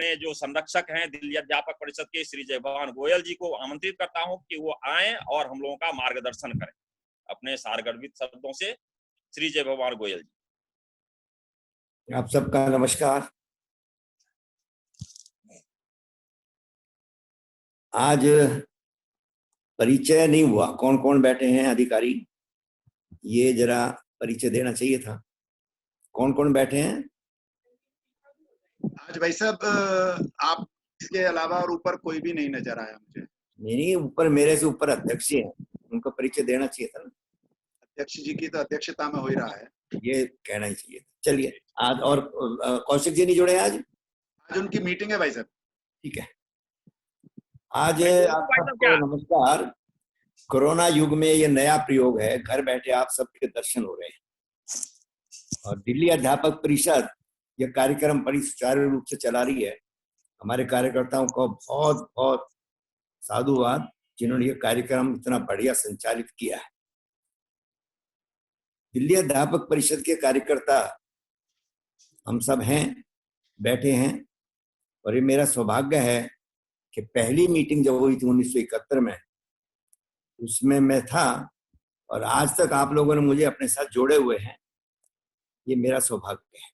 अपने जो संरक्षक हैं दिल्ली अध्यापक परिषद के श्री जय भगवान गोयल जी को आमंत्रित करता हूं कि वो आए और हम लोगों का मार्गदर्शन करें अपने सारगर्भित शब्दों से। श्री जय भगवान गोयल जी। आप सबका नमस्कार। आज परिचय नहीं हुआ, कौन कौन बैठे हैं अधिकारी, ये जरा परिचय देना चाहिए था। कौन कौन बैठे हैं आज? भाई साहब आप इसके अलावा और ऊपर कोई भी नहीं नजर आया मुझे। नहीं, ऊपर मेरे से ऊपर अध्यक्ष हैं, उनको परिचय देना चाहिए था ना। अध्यक्ष जी की तो अध्यक्षता में हो ही रहा है, ये कहना ही चाहिए। चलिए आज और कौशिक जी नहीं जुड़े आज उनकी मीटिंग है भाई साहब। ठीक है। आज आप सबको नमस्कार। कोरोना युग में ये नया प्रयोग है, घर बैठे आप सबके दर्शन हो रहे हैं और दिल्ली अध्यापक परिषद ये कार्यक्रम बड़ी सुचारू रूप से चला रही है। हमारे कार्यकर्ताओं को बहुत बहुत साधुवाद जिन्होंने ये कार्यक्रम इतना बढ़िया संचालित किया है। दिल्ली अध्यापक परिषद के कार्यकर्ता हम सब हैं, बैठे हैं और ये मेरा सौभाग्य है कि पहली मीटिंग जब हुई थी 1971 में, उसमें मैं था और आज तक आप लोगों ने मुझे अपने साथ जोड़े हुए हैं, ये मेरा सौभाग्य है।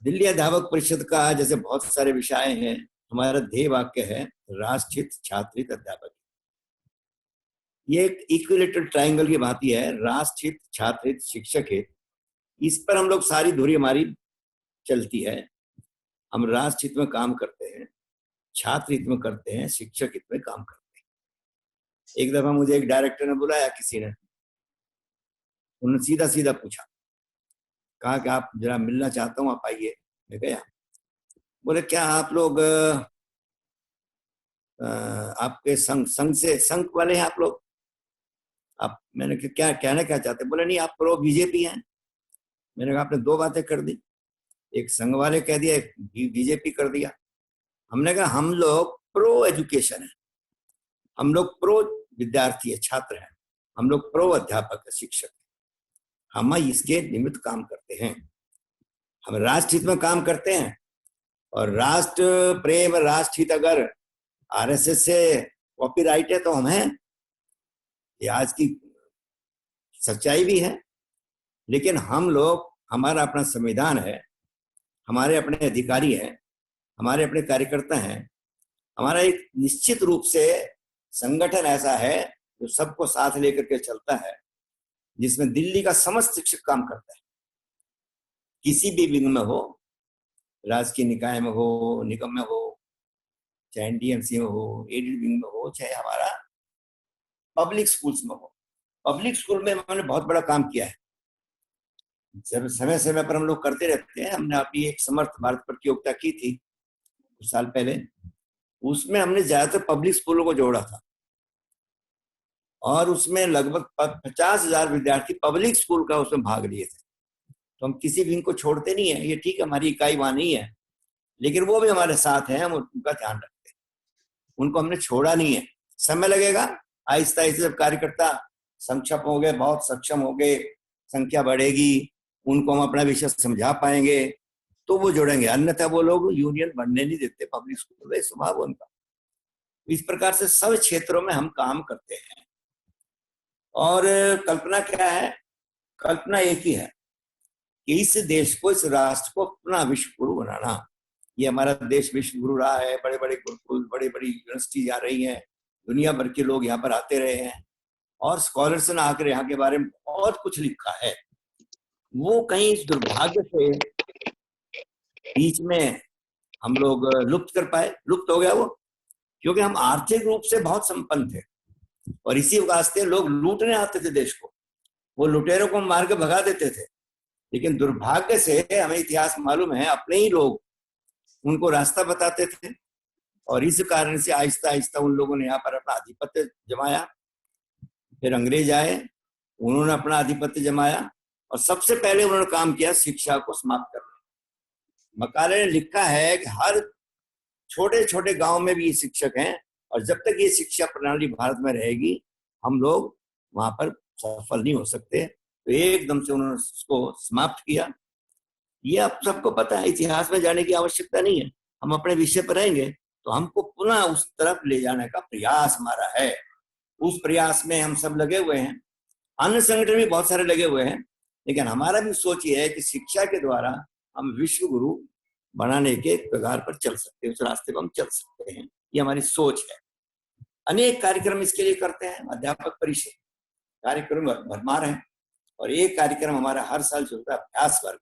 दिल्ली अध्यापक परिषद का जैसे बहुत सारे विषय हैं, हमारा ध्येय वाक्य है राष्ट्रहित छात्रित अध्यापक। ये एक इक्विलेटरल ट्रायंगल की भांति है, राष्ट्रहित छात्रित शिक्षक हित। इस पर हम लोग सारी धुरी हमारी चलती है। हम राष्ट्र हित में काम करते हैं, छात्र हित में करते हैं, शिक्षक हित में काम करते हैं। एक दफा मुझे एक डायरेक्टर ने बुलाया, किसी ने, उन्होंने सीधा सीधा पूछा, कहा कि आप जरा मिलना चाहता हूँ, आप आइए। मैं गया। बोले क्या आप लोग आपके संघ वाले हैं आप लोग? आप, मैंने क्या कहना क्या चाहते? बोले नहीं, आप प्रो बीजेपी हैं। मैंने कहा आपने दो बातें कर दी, एक संघ वाले कह दिया, एक बीजेपी कर दिया। हमने कहा हम लोग प्रो एजुकेशन है, हम लोग प्रो विद्यार्थी है, छात्र हैं, हम लोग प्रो अध्यापक है, शिक्षक है। हम इसके निमित्त काम करते हैं, हम राष्ट्र हित में काम करते हैं। और राष्ट्र प्रेम राष्ट्र हित अगर आरएसएस से कॉपीराइट है तो हम हैं, ये आज की सच्चाई भी है। लेकिन हम लोग, हमारा अपना संविधान है, हमारे अपने अधिकारी हैं, हमारे अपने कार्यकर्ता हैं, हमारा एक निश्चित रूप से संगठन ऐसा है जो सबको साथ लेकर के चलता है, जिसमें दिल्ली का समस्त शिक्षक काम करता है। किसी भी विंग में हो, राजकीय निकाय में हो, निगम में हो, चाहे एनडीएमसी में हो, एडेड विंग में हो, चाहे हमारा पब्लिक स्कूल्स में हो। पब्लिक स्कूल में हमने बहुत बड़ा काम किया है, जब समय समय पर हम लोग करते रहते हैं। हमने अपनी एक समर्थ भारत प्रतियोगिता की थी कुछ साल पहले, उसमें हमने ज्यादातर पब्लिक स्कूलों को जोड़ा था और उसमें लगभग 50,000 विद्यार्थी पब्लिक स्कूल का उसमें भाग लिए थे। तो हम किसी भी इनको छोड़ते नहीं है। ये ठीक है, हमारी इकाई वहां नहीं है, लेकिन वो भी हमारे साथ हैं, हम उनका ध्यान रखते हैं, उनको हमने छोड़ा नहीं है। समय लगेगा, आहिस्ता आहिस्ता जब कार्यकर्ता संक्षेप हो गए, बहुत सक्षम हो गए, संख्या बढ़ेगी, उनको हम अपना विषय समझा पाएंगे तो वो जुड़ेंगे, अन्यथा वो लोग यूनियन बनने नहीं देते पब्लिक स्कूल में, स्वभाव उनका। इस प्रकार से सब क्षेत्रों में हम काम करते हैं। और कल्पना क्या है? कल्पना एक ही है कि इस देश को, इस राष्ट्र को अपना विश्व गुरु बनाना। ये हमारा देश विश्व गुरु रहा है, बड़े बड़े गुरुकुल, बड़ी बड़ी यूनिवर्सिटी आ रही हैं, दुनिया भर के लोग यहाँ पर आते रहे हैं और स्कॉलर्स ने आकर यहाँ के बारे में बहुत कुछ लिखा है। वो कहीं दुर्भाग्य से बीच में हम लोग लुप्त कर पाए, लुप्त हो गया वो, क्योंकि हम आर्थिक रूप से बहुत संपन्न थे और इसी वास्ते लोग लूटने आते थे देश को, वो लुटेरों को मार के भगा देते थे। लेकिन दुर्भाग्य से हमें इतिहास मालूम है, अपने ही लोग उनको रास्ता बताते थे और इस कारण से आहिस्ता आहिस्ता उन लोगों ने यहाँ पर अपना आधिपत्य जमाया। फिर अंग्रेज आए, उन्होंने अपना आधिपत्य जमाया और सबसे पहले उन्होंने काम किया शिक्षा को समाप्त करना। मकाले ने लिखा है कि हर छोटे छोटे गांव में भी ये शिक्षक हैं और जब तक ये शिक्षा प्रणाली भारत में रहेगी हम लोग वहां पर सफल नहीं हो सकते। तो एकदम से उन्होंने उसको समाप्त किया ये आप सबको पता है, इतिहास में जाने की आवश्यकता नहीं है। हम अपने विषय पर रहेंगे तो हमको पुनः उस तरफ ले जाने का प्रयास हमारा है। उस प्रयास में हम सब लगे हुए हैं, अन्य संगठन भी बहुत सारे लगे हुए हैं, लेकिन हमारा भी सोच ये है कि शिक्षा के द्वारा हम विश्व गुरु बनाने के कगार पर चल सकते हैं, उस रास्ते पर हम चल सकते हैं। ये हमारी सोच है। अनेक कार्यक्रम इसके लिए करते हैं। अध्यापक परिषद कार्यक्रम भरमार है, और एक कार्यक्रम हमारा हर साल चलता है, अभ्यास वर्ग।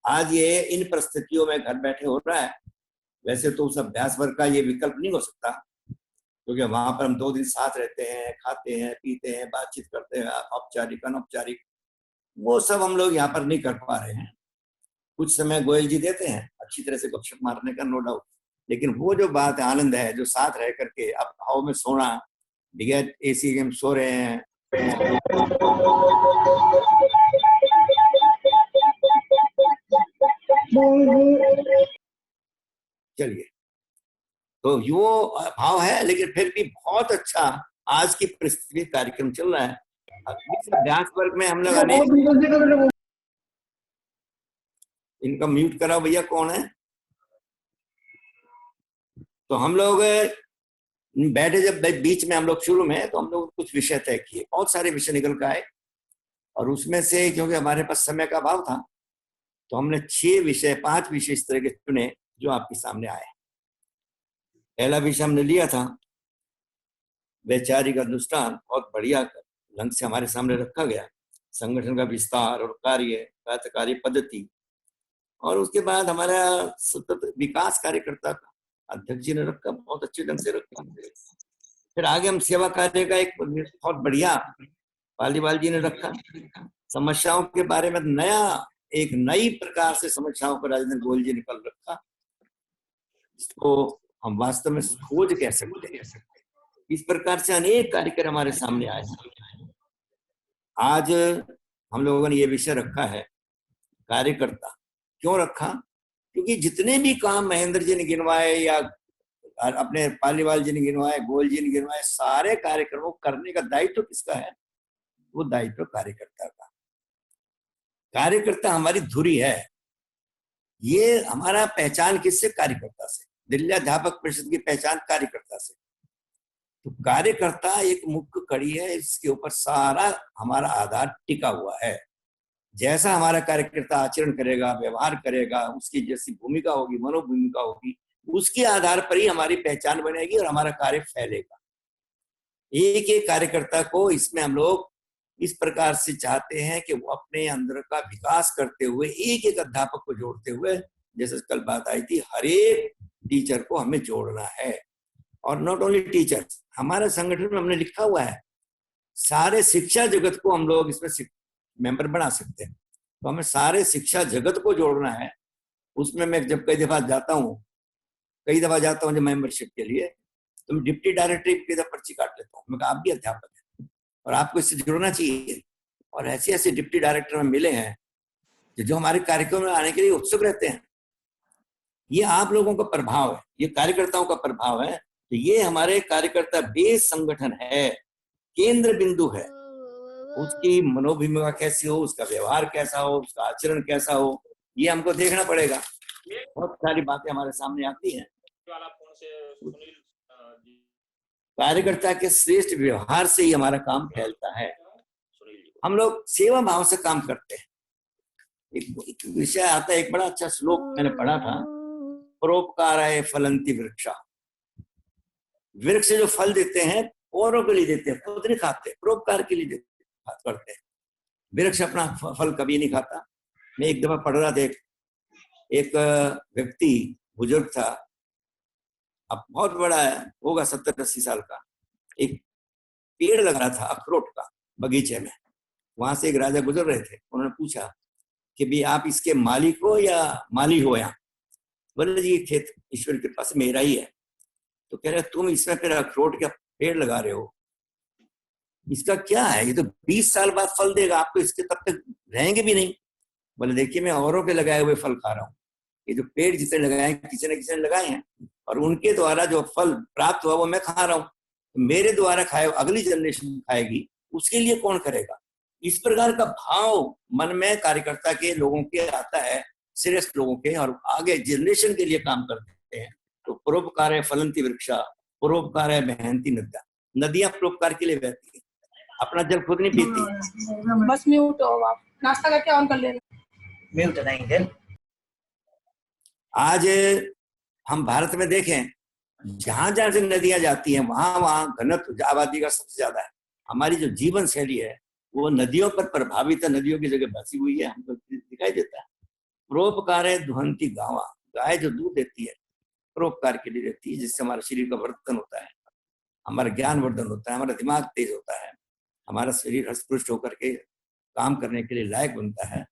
आज ये इन परिस्थितियों में घर बैठे हो रहा है। वैसे तो उस अभ्यास वर्ग का ये विकल्प नहीं हो सकता, क्योंकि वहां पर हम 2 दिन साथ रहते हैं, खाते हैं, पीते हैं, बातचीत करते हैं, औपचारिक अनौपचारिक, वो सब हम लोग यहाँ पर नहीं कर पा रहे हैं। कुछ समय गोयल जी देते हैं अच्छी तरह से गपशप मारने का, नो डाउट, लेकिन वो जो बात है, आनंद है, जो साथ रह करके अब हवा में सोना, बगैर एसी के हम सो रहे हैं। चलिए, तो वो भाव है, लेकिन फिर भी बहुत अच्छा आज की परिस्थिति में कार्यक्रम चल रहा है। अभ्यास वर्ग में हम लोग इनका म्यूट कराओ भैया, कौन है? तो हम लोग बैठे जब बीच में, हम लोग शुरू में, तो हम लोग कुछ विषय तय किए, बहुत सारे विषय निकल कर आए, और उसमें से क्योंकि हमारे पास समय का अभाव था, तो हमने 5 विषय इस तरह के चुने जो आपके सामने आए। पहला विषय हमने लिया था वैचारिक अनुष्ठान, बहुत बढ़िया ढंग से हमारे सामने रखा गया, संगठन का विस्तार और कार्य पद्धति। और उसके बाद हमारा सतत विकास कार्यकर्ता का अध्यक्ष जी ने रखा, बहुत अच्छे ढंग से रखा। फिर आगे हम सेवा कार्य का एक बहुत बढ़िया पालीवाल जी ने रखा। समस्याओं के बारे में एक नई प्रकार से समस्याओं को राजेंद्र गोयल जी ने कल रखा, जिसको हम वास्तव में खोज कह सकते हैं। इस प्रकार से अनेक कार्यक्रम हमारे सामने आए। आज हम लोगों ने ये विषय रखा है कार्यकर्ता। क्यों रखा? क्योंकि जितने भी काम महेंद्र जी ने गिनवाए या अपने पालीवाल जी ने गिनवाए, गोयल जी ने गिनवाए, सारे कार्यक्रमों करने का दायित्व किसका है? वो दायित्व कार्यकर्ता का। कार्यकर्ता हमारी धुरी है। ये हमारा पहचान किससे? कार्यकर्ता से। दिल्ली अध्यापक परिषद की पहचान कार्यकर्ता से। तो कार्यकर्ता एक मुख्य कड़ी है, इसके ऊपर सारा हमारा आधार टिका हुआ है। जैसा हमारा कार्यकर्ता आचरण करेगा, व्यवहार करेगा, उसकी जैसी भूमिका होगी, मनोभूमिका होगी, उसके आधार पर ही हमारी पहचान बनेगी और हमारा कार्य फैलेगा। एक एक कार्यकर्ता को इसमें हम लोग इस प्रकार से चाहते हैं कि वो अपने अंदर का विकास करते हुए, एक एक अध्यापक को जोड़ते हुए, जैसे कल बात आई थी, हर एक टीचर को हमें जोड़ना है। और नॉट ओनली टीचर्स, हमारे संगठन में हमने लिखा हुआ है सारे शिक्षा जगत को हम लोग इसमें मेंबर बना सकते हैं। तो हमें सारे शिक्षा जगत को जोड़ना है। उसमें मैं जब कई दफा जाता हूँ जब मेंबरशिप के लिए, तो मैं डिप्टी डायरेक्टर की पर्ची काट लेता हूँ। मैं कहा आप भी अध्यापक हैं और आपको इससे जुड़ना चाहिए। और ऐसे ऐसे डिप्टी डायरेक्टर में मिले हैं जो हमारे कार्यक्रम में आने के लिए उत्सुक रहते हैं। ये आप लोगों का प्रभाव है, ये कार्यकर्ताओं का प्रभाव है। तो ये हमारे कार्यकर्ता बेस संगठन है, केंद्र बिंदु है। उसकी मनोभूमिका कैसी हो, उसका व्यवहार कैसा हो, उसका आचरण कैसा हो, ये हमको देखना पड़ेगा। बहुत सारी बातें हमारे सामने आती हैं। कार्यकर्ता के श्रेष्ठ व्यवहार से ही हमारा काम फैलता है। हम लोग सेवा भाव से काम करते हैं। एक विषय आता है, एक बड़ा अच्छा श्लोक मैंने पढ़ा था, परोपकाराय फलंति वृक्षा। वृक्ष जो फल देते हैं औरों के लिए देते हैं, खुद नहीं खाते, परोपकार के लिए करते हैं। वृक्ष अपना फल कभी नहीं खाता। मैं एक दफा पढ़ रहा था, एक व्यक्ति बुजुर्ग था, अब बहुत बड़ा है, होगा 70-80 साल का, एक पेड़ लगा रहा था अखरोट का बगीचे में। वहां से एक राजा गुजर रहे थे, उन्होंने पूछा कि भी आप इसके मालिक हो या माली हो? यहाँ बोले जी ये खेत ईश्वर के पास मेरा ही है। तो कह रहे तुम इसमें फिर अखरोट का पेड़ लगा रहे हो, इसका क्या है? ये तो 20 साल बाद फल देगा, आप तो इसके तब तक रहेंगे भी नहीं। बोले देखिए मैं औरों के लगाए हुए फल खा रहा हूँ। ये जो पेड़ जितने लगाए हैं किसी न किसी ने लगाए हैं, और उनके द्वारा जो फल प्राप्त हुआ वो मैं खा रहा हूँ। मेरे द्वारा खाए अगली जनरेशन खाएगी, उसके लिए कौन करेगा? इस प्रकार का भाव मन में कार्यकर्ता के लोगों के आता है श्रेष्ठ लोगों के और आगे जनरेशन के लिए काम करते हैं। तो परोपकार है फलंती वृक्षा, परोपकार है बहंती नदियां। नदियां परोपकार के लिए बहती है, अपना जल खुद नहीं पीती। बस म्यूट हो आप, नाश्ता करके ऑन कर लेना। म्यूट नहीं। आज हम भारत में देखें, जहां जहां से नदियां जाती हैं वहां वहां घनत्व आबादी का सबसे ज्यादा है। हमारी जो जीवन शैली है वो नदियों पर प्रभावित है, नदियों की जगह बसी हुई है, हमको दिखाई देता है। परोपकार है दुहंती गावा, गाय जो दूध देती है परोपकार के लिए देती है, जिससे हमारे शरीर का वर्धन होता है, हमारा ज्ञान वर्धन होता है, हमारा दिमाग तेज होता है, हमारा शरीर हस्तपुष्ट होकर के काम करने के लिए लायक बनता है।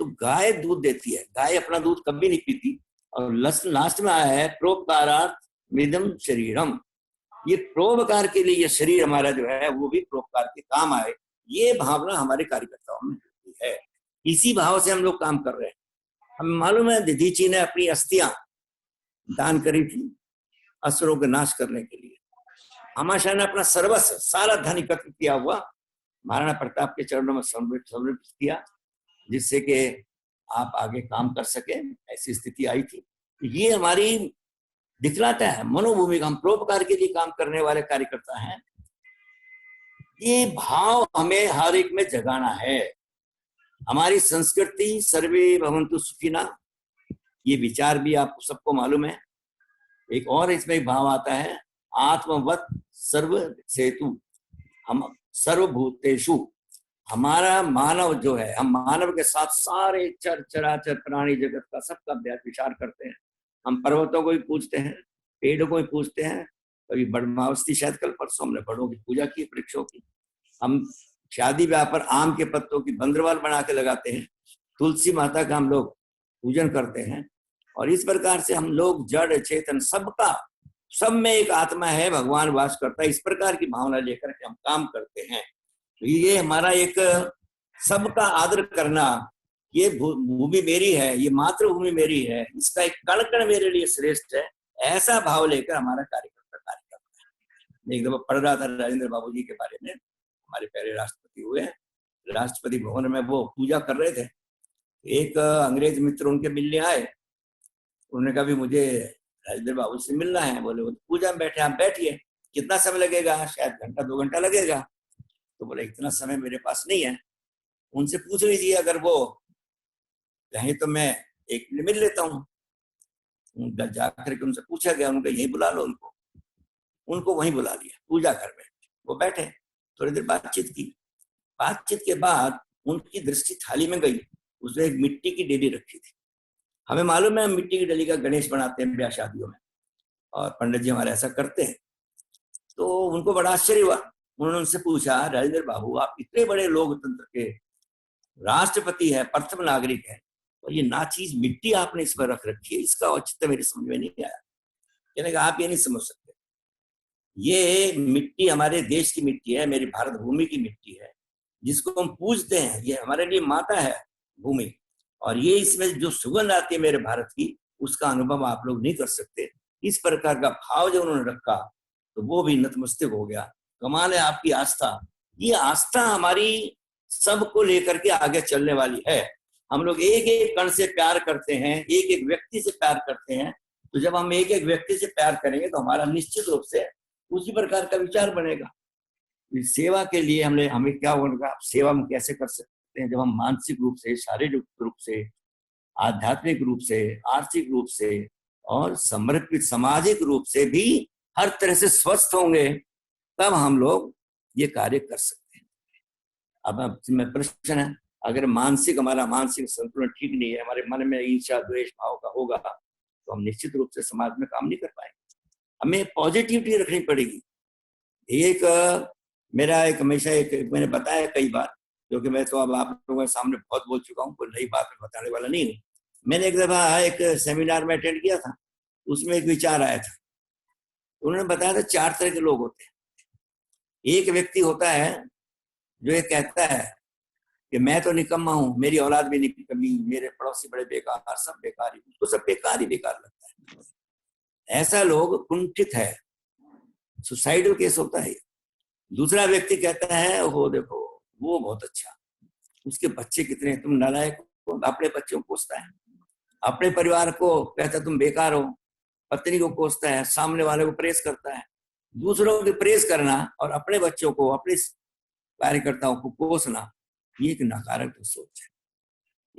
तो गाय दूध देती है, गाय अपना दूध कभी नहीं पीती। और लास्ट में आया है परोपकारार्थ मिदम शरीरम, ये परोपकार के लिए ये शरीर हमारा जो है वो भी परोपकार के काम आए, ये भावना हमारे कार्यकर्ताओं में है। इसी भाव से हम लोग काम कर रहे हैं। हमें मालूम है दधीची ने अपनी अस्थियां दान करी थी असुरों का नाश करने के लिए। हमाशाह ने अपना सर्वस्व सारा धन एकत्र किया हुआ महाराणा प्रताप के चरणों में समर्पित किया, जिससे कि आप आगे काम कर सके, ऐसी स्थिति आई थी। ये हमारी दिखलाता है मनोभूमि का, हम परोपकार के लिए काम करने वाले कार्यकर्ता हैं। ये भाव हमें हर एक में जगाना है। हमारी संस्कृति सर्वे भवन्तु सुखिना, ये विचार भी आपको सबको मालूम है। एक और इसमें भाव आता है आत्मवत सर्व सेतु, हम सर्वभूतेषु, हमारा मानव जो है, हम मानव के साथ सारे चराचर प्राणी जगत का सबका विचार करते हैं। हम पर्वतों को भी पूजते हैं, पेड़ों को भी पूजते हैं। कभी बड़मावस्ती शायद कल परसों हमने बड़ों की पूजा की, वृक्षों की। हम शादी ब्याह पर आम के पत्तों की बंदरवाल बना के लगाते हैं, तुलसी माता का हम लोग पूजन करते हैं। और इस प्रकार से हम लोग जड़ चेतन सबका, सब में एक आत्मा है, भगवान वास करता है, इस प्रकार की भावना लेकर के हम काम करते हैं। तो ये हमारा एक सबका आदर करना, ये भूमि मेरी है, ये मातृभूमि मेरी है, इसका एक कण कण मेरे लिए श्रेष्ठ है, ऐसा भाव लेकर हमारा कार्यकर्ता कार्य करता है। मैं एक दफा पढ़ रहा था राजेंद्र बाबू जी के बारे में, हमारे पहले राष्ट्रपति हुए, राष्ट्रपति भवन में वो पूजा कर रहे थे। एक अंग्रेज मित्र उनके मिलने आए, उन्होंने कहा भी मुझे राजेंद्र बाबू से मिलना है। बोले वो पूजा में बैठे, आप बैठिए, कितना समय लगेगा? शायद घंटा 2 घंटा लगेगा। तो बोले इतना समय मेरे पास नहीं है। उनसे पूछ लीजिए, अगर वो कहें तो मैं 1 मिनट मिल लेता हूँ। उनका जाकर के उनसे पूछा गया, उनका यही बुला लो उनको। उनको वहीं बुला लिया पूजा घर में, वो बैठे, थोड़ी देर बातचीत की। बातचीत के बाद उनकी दृष्टि थाली में गई, उसमें एक मिट्टी की डेली रखी थी। हमें मालूम है हम मिट्टी की डली का गणेश बनाते हैं ब्याह शादियों में, और पंडित जी हमारे ऐसा करते हैं। तो उनको बड़ा आश्चर्य हुआ। उन्होंने उनसे पूछा, राजेंद्र बाबू आप इतने बड़े लोकतंत्र के राष्ट्रपति है, प्रथम नागरिक है, और ये नाचीज मिट्टी आपने इस पर रख रखी है, इसका औचित्य मेरी समझ में नहीं आया। कहने का आप ये नहीं समझ सकते, ये मिट्टी हमारे देश की मिट्टी है, मेरी भारत भूमि की मिट्टी है, जिसको हम पूजते हैं। ये हमारे लिए माता है भूमि, और ये इसमें जो सुगंध आती है मेरे भारत की, उसका अनुभव आप लोग नहीं कर सकते। इस प्रकार का भाव जो उन्होंने रखा, तो वो भी नतमस्तक हो गया। कमाल है आपकी आस्था। ये आस्था हमारी सबको लेकर के आगे चलने वाली है। हम लोग एक एक कण से प्यार करते हैं, एक एक व्यक्ति से प्यार करते हैं। तो जब हम एक एक व्यक्ति से प्यार करेंगे तो हमारा निश्चित रूप से उसी प्रकार का विचार बनेगा। सेवा के लिए हमें क्या होगा, सेवा हम कैसे कर सकते हैं? जब हम मानसिक रूप से, शारीरिक रूप से, आध्यात्मिक रूप से, आर्थिक रूप से और समर्पित सामाजिक रूप से भी हर तरह से स्वस्थ होंगे, तब हम लोग ये कार्य कर सकते हैं। अब मैं प्रश्न है, अगर हमारा मानसिक संतुलन ठीक नहीं है, हमारे मन में ईर्ष्या द्वेष भाव का होगा, तो हम निश्चित रूप से समाज में काम नहीं कर पाएंगे। हमें पॉजिटिविटी रखनी पड़ेगी। मेरा एक हमेशा मैंने बताया कई बार, क्योंकि मैं तो अब आप लोगों के सामने बहुत बोल चुका हूँ, कोई नई बात में बताने वाला नहीं हूँ। मैंने एक दफा एक सेमिनार में अटेंड किया था, उसमें एक विचार आया था। उन्होंने बताया था 4 तरह के लोग होते हैं। एक व्यक्ति होता है जो ये कहता है कि मैं तो निकम्मा हूं, मेरी औलाद भी निकम्मी, मेरे पड़ोसी बड़े बेकार, सब बेकार ही, उसको सब बेकार ही बेकार लगता है। ऐसा लोग कुंठित है, सुसाइडल केस होता है। दूसरा व्यक्ति कहता है वो देखो वो बहुत अच्छा, उसके बच्चे कितने, तुम नालायक, अपने बच्चों को कोसता है। अपने परिवार को कहता तुम बेकार हो, पत्नी को कोसता है, सामने वाले को प्रेस करता है। दूसरों की प्रेस करना और अपने बच्चों को, अपने कार्यकर्ताओं को कोसना, ये एक नकारात्मक सोच है।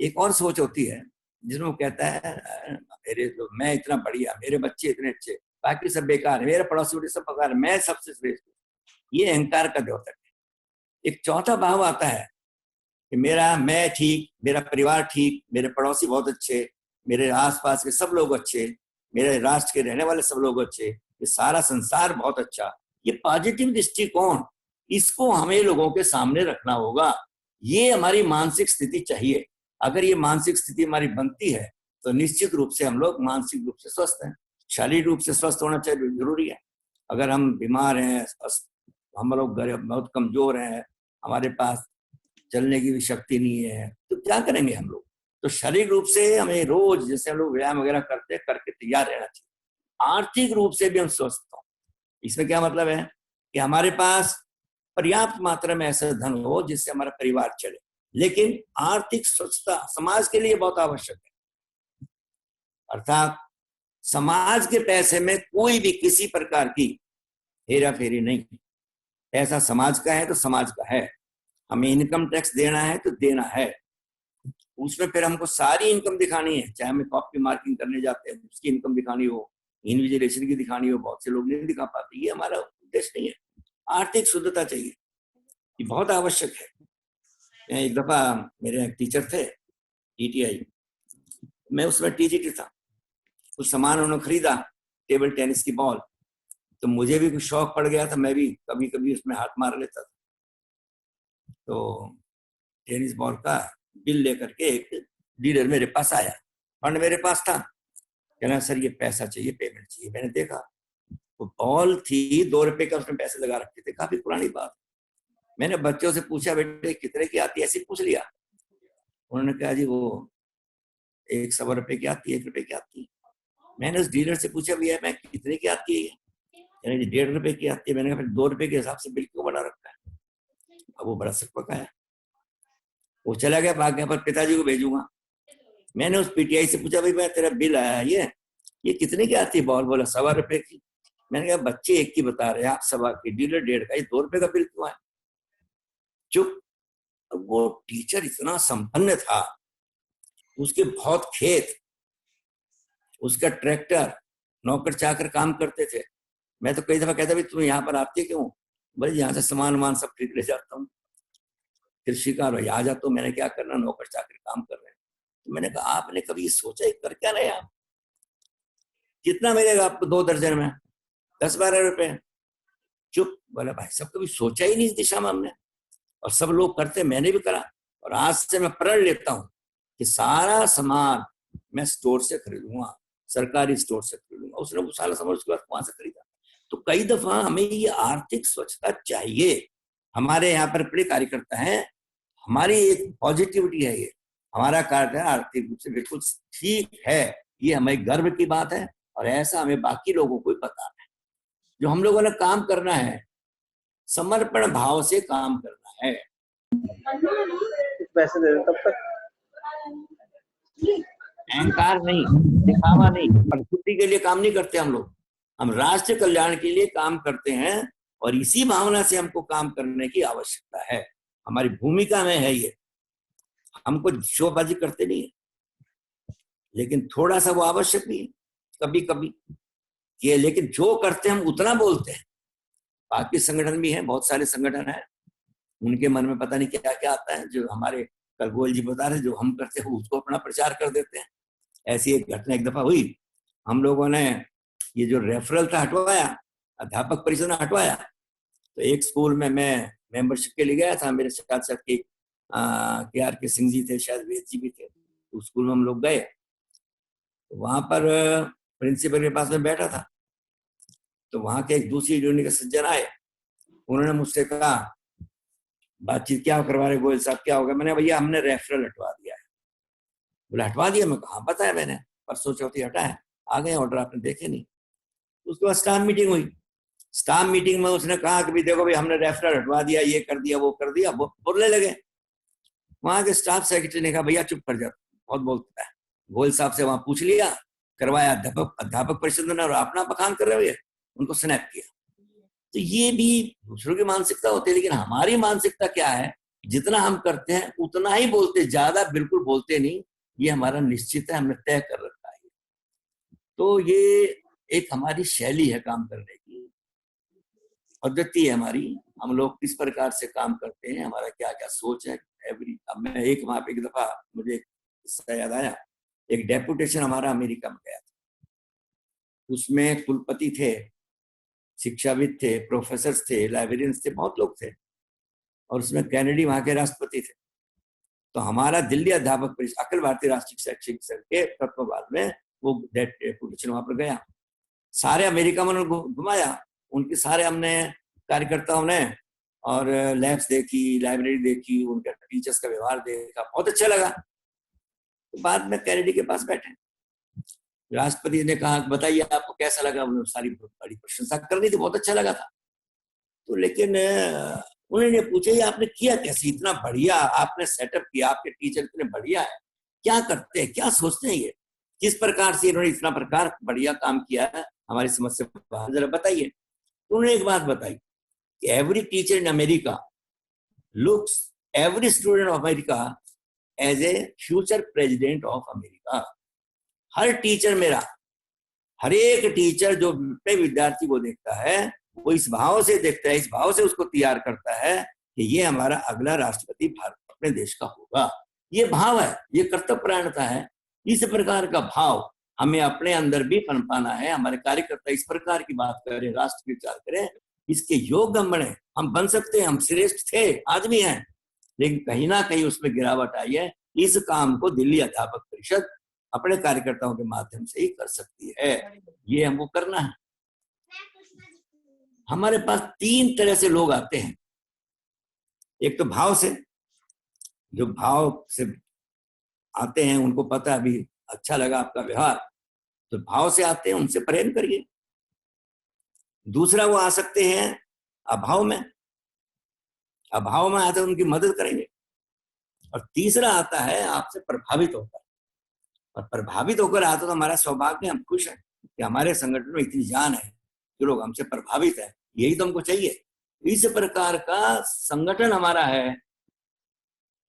एक और सोच होती है जिसमें वो कहता है मेरे तो, मैं इतना बढ़िया, मेरे बच्चे इतने अच्छे, बाकी सब बेकार है, मेरे पड़ोसी सब बेकार, मैं सबसे श्रेष्ठ हूँ। ये अहंकार का द्योतक है। एक चौथा भाव आता है कि मैं ठीक, मेरा परिवार ठीक, मेरे पड़ोसी बहुत अच्छे, मेरे आसपास के सब लोग अच्छे, मेरे राष्ट्र के रहने वाले सब लोग अच्छे, ये सारा संसार बहुत अच्छा। ये पॉजिटिव दृष्टिकोण, इसको हमें लोगों के सामने रखना होगा। ये हमारी मानसिक स्थिति चाहिए। अगर ये मानसिक स्थिति हमारी बनती है तो निश्चित रूप से हम लोग मानसिक रूप से स्वस्थ हैं। शारीरिक रूप से स्वस्थ होना चाहिए, जरूरी है। अगर हम बीमार हैं, हम लोग बहुत कमजोर हैं, हमारे पास चलने की भी शक्ति नहीं है, तो क्या करेंगे हम लोग? तो शारीरिक रूप से हमें रोज जैसे हम लोग व्यायाम वगैरह करते हैं, करके तैयार रहना चाहिए। आर्थिक रूप से भी हम स्वस्थ हों। इसमें क्या मतलब है कि हमारे पास पर्याप्त मात्रा में ऐसा धन हो जिससे हमारा परिवार चले। लेकिन आर्थिक स्वच्छता समाज के लिए बहुत आवश्यक है। अर्थात समाज के पैसे में कोई भी किसी प्रकार की हेरा फेरी नहीं। पैसा समाज का है तो समाज का है। हमें इनकम टैक्स देना है तो देना है। उसमें फिर हमको सारी इनकम दिखानी है, चाहे हमें कॉपी मार्किंग करने जाते हैं उसकी इनकम दिखानी हो, इन्विजिलेशन की दिखानी हो, बहुत से लोग नहीं दिखा पाते। ये हमारा उद्देश्य नहीं है। आर्थिक शुद्धता चाहिए, ये बहुत आवश्यक है। एक दफा मेरे टीचर थे टीटीआई, मैं उसमें टीजीटी था। कुछ सामान उन्होंने खरीदा, टेबल टेनिस की बॉल, तो मुझे भी कुछ शौक पड़ गया था, मैं भी कभी कभी उसमें हाथ मार लेता था। तो टेनिस बॉल का बिल लेकर के एक डीलर मेरे पास आया, फंड मेरे पास था, कहना सर ये पैसा चाहिए, पेमेंट चाहिए। मैंने देखा वो बॉल थी, 2 रुपए का उसमें पैसे लगा रखे थे, काफी पुरानी बात। मैंने बच्चों से पूछा बेटे कितने की आती है, ऐसे पूछ लिया। उन्होंने कहा जी वो 100 रुपए की आती है, 1 रुपए की आती है। मैंने उस डीलर से पूछा भैया मैं कितने की आती है? 1.5 रुपए की आती है। मैंने कहा फिर 2 रुपए के हिसाब से बिल क्यों बना रखा है? अब वो बड़ा सकपका है, वो चला गया, भाग गया, पर पिताजी को भेजूंगा। मैंने उस पीटीआई से पूछा भाई मैं तेरा बिल आया ये कितने की आती है बॉल? बोला 1.25 रुपए की। मैंने कहा बच्चे 1 की बता रहे हैं, आप 1.25 की, डीलर 1.5 का, ये 2 रुपए का बिल क्यों है? चुप। वो टीचर इतना संपन्न था, उसके बहुत खेत, उसका ट्रैक्टर, नौकर चाकर काम करते थे। मैं तो कई दफा कहता भाई तुम यहाँ पर आते क्यों? भाई यहाँ से सामान सब खरीद ले जाता हूँ। कृषि का भाई आ जाता हूँ, मैंने क्या करना, नौकर चाकर काम कर रहे हैं। तो मैंने कहा आपने कभी सोचा कर क्या रहे आप? कितना मिलेगा आपको 2 दर्जन में? 10-12 रुपए। चुप। बोला भाई सब कभी सोचा ही नहीं इस दिशा में हमने, और सब लोग करते, मैंने भी करा। और आज से मैं प्रण लेता हूँ कि सारा सामान मैं स्टोर से खरीदूंगा, सरकारी स्टोर से खरीदूंगा। उसने वो सारा सामान उसके बाद वहां से खरीदा। तो कई दफा हमें ये आर्थिक स्वच्छता चाहिए। हमारे यहाँ पर बड़े कार्यकर्ता हैं, हमारी एक पॉजिटिविटी है, ये हमारा कार्य है, आर्थिक रूप से बिल्कुल ठीक है। ये हमें गर्व की बात है, और ऐसा हमें बाकी लोगों को भी बताना है। जो हम लोगों ने काम करना है, समर्पण भाव से काम करना है। पैसे दे तब तक अहंकार नहीं, दिखावा नहीं, प्रकृति के लिए काम नहीं करते हम लोग। हम राष्ट्र कल्याण के लिए काम करते हैं, और इसी भावना से हमको काम करने की आवश्यकता है। हमारी भूमिका में है ये। हमको शोबाजी करते नहीं है, लेकिन थोड़ा सा वो आवश्यक भी है कभी कभी ये। लेकिन जो करते हैं हम उतना बोलते हैं। बाकी संगठन भी हैं, बहुत सारे संगठन हैं, उनके मन में पता नहीं क्या क्या आता है। जो हमारे कल गोयल जी बता रहे, जो हम करते हैं उसको अपना प्रचार कर देते हैं। ऐसी एक घटना एक दफा हुई, हम लोगों ने ये जो रेफरल था हटवाया, अध्यापक परिषद ने हटवाया। तो एक स्कूल में मैं मेंबरशिप के लिए गया था, मेरे साथ साथ के सिंह जी थे, शायद वेद जी भी थे। तो स्कूल में हम लोग गए, तो वहां पर प्रिंसिपल के पास में बैठा था। तो वहां के एक दूसरी यूनियन के सज्जन आए, उन्होंने मुझसे कहा बातचीत क्या करवा रहे गोयल साहब, क्या होगा? मैंने भैया हमने रेफरल हटवा दिया है। बोला हटवा दिया? मैं कहा बताया मैंने, परसों चौथी हटा है, आ गए ऑर्डर, आपने देखे नहीं। उसके बाद स्टाफ मीटिंग हुई। स्टाफ मीटिंग में उसने कहा कि भाई देखो भाई हमने रेफरल हटवा दिया, ये कर दिया, वो कर दिया, बोलने लगे। वहां के स्टाफ सेक्रेटरी ने कहा भैया चुप कर जा, बहुत बोलता है, गोयल साहब से वहां पूछ लिया, करवाया, अध्यापक परिषद ने और अपना बखान कर रहे हो, उनको स्नैप किया। तो ये भी दूसरों की मानसिकता होती है, लेकिन हमारी मानसिकता क्या है, जितना हम करते हैं उतना ही बोलते, ज्यादा बिल्कुल बोलते नहीं, ये हमारा निश्चित है, हमने तय कर रखा है। तो ये एक हमारी शैली है काम करने की, पद्धति है हमारी, हम लोग किस प्रकार से काम करते हैं, हमारा क्या क्या सोच है। अब मैं एक दफा मुझे किस्सा याद आया, एक डेपुटेशन हमारा अमेरिका में गया था, उसमें कुलपति थे, शिक्षाविद थे, प्रोफेसर थे, लाइब्रेरियंस थे, बहुत लोग थे, और उसमें कैनेडी वहां के राष्ट्रपति थे। तो हमारा दिल्ली अध्यापक परिषद, अखिल भारतीय राष्ट्रीय शैक्षिक संघ के तत्वावधान में वो डेपुटेशन वहां पर गया। सारे अमेरिका में घुमाया, उनके सारे हमने कार्यकर्ताओं ने, और लैब्स देखी, लाइब्रेरी देखी, उनके टीचर्स का व्यवहार देखा, बहुत अच्छा लगा। तो बाद में कैनेडी के पास बैठे, राष्ट्रपति ने कहा बताइए आपको कैसा लगा, उन्होंने सारी बड़ी प्रशंसा कर दी थी, बहुत अच्छा लगा था। तो लेकिन उन्होंने पूछा ये आपने किया कैसे, इतना बढ़िया आपने सेटअप किया, आपके टीचर इतने बढ़िया है, क्या करते हैं, क्या सोचते हैं, ये किस प्रकार से इन्होंने इतना प्रकार बढ़िया काम किया है, हमारी समस्या जरा बताइए। तो उन्होंने एक बात बताई कि every teacher in America looks every student of America as a future president of America. हर टीचर मेरा, हर एक टीचर जो अपने विद्यार्थी को देखता है वो इस भाव से देखता है, इस भाव से उसको तैयार करता है कि ये हमारा अगला राष्ट्रपति भारत अपने देश का होगा। ये भाव है, ये कर्तव्यपरायणता है। इस प्रकार का भाव हमें अपने अंदर भी पनपाना है। हमारे कार्यकर्ता इस प्रकार की बात करें, राष्ट्र की विचार करें, इसके योग्य हम बने, हम बन सकते हैं, हम श्रेष्ठ थे, आज भी हैं, लेकिन कहीं ना कहीं उसमें गिरावट आई है। इस काम को दिल्ली अध्यापक परिषद अपने कार्यकर्ताओं के माध्यम से ही कर सकती है, ये हमको करना है। हमारे पास 3 तरह से लोग आते हैं। एक तो भाव से, जो भाव से आते हैं, उनको पता है अभी अच्छा लगा आपका व्यवहार, तो भाव से आते हैं, उनसे प्रेम करिए। दूसरा वो आ सकते हैं अभाव में, अभाव में आते हैं उनकी मदद करेंगे। और तीसरा आता है आपसे प्रभावित होकर, और प्रभावित होकर आता तो हमारा सौभाग्य, हम खुश हैं कि हमारे संगठन में इतनी जान है, जो लोग हमसे प्रभावित है, यही तो हमको चाहिए। इस प्रकार का संगठन हमारा है।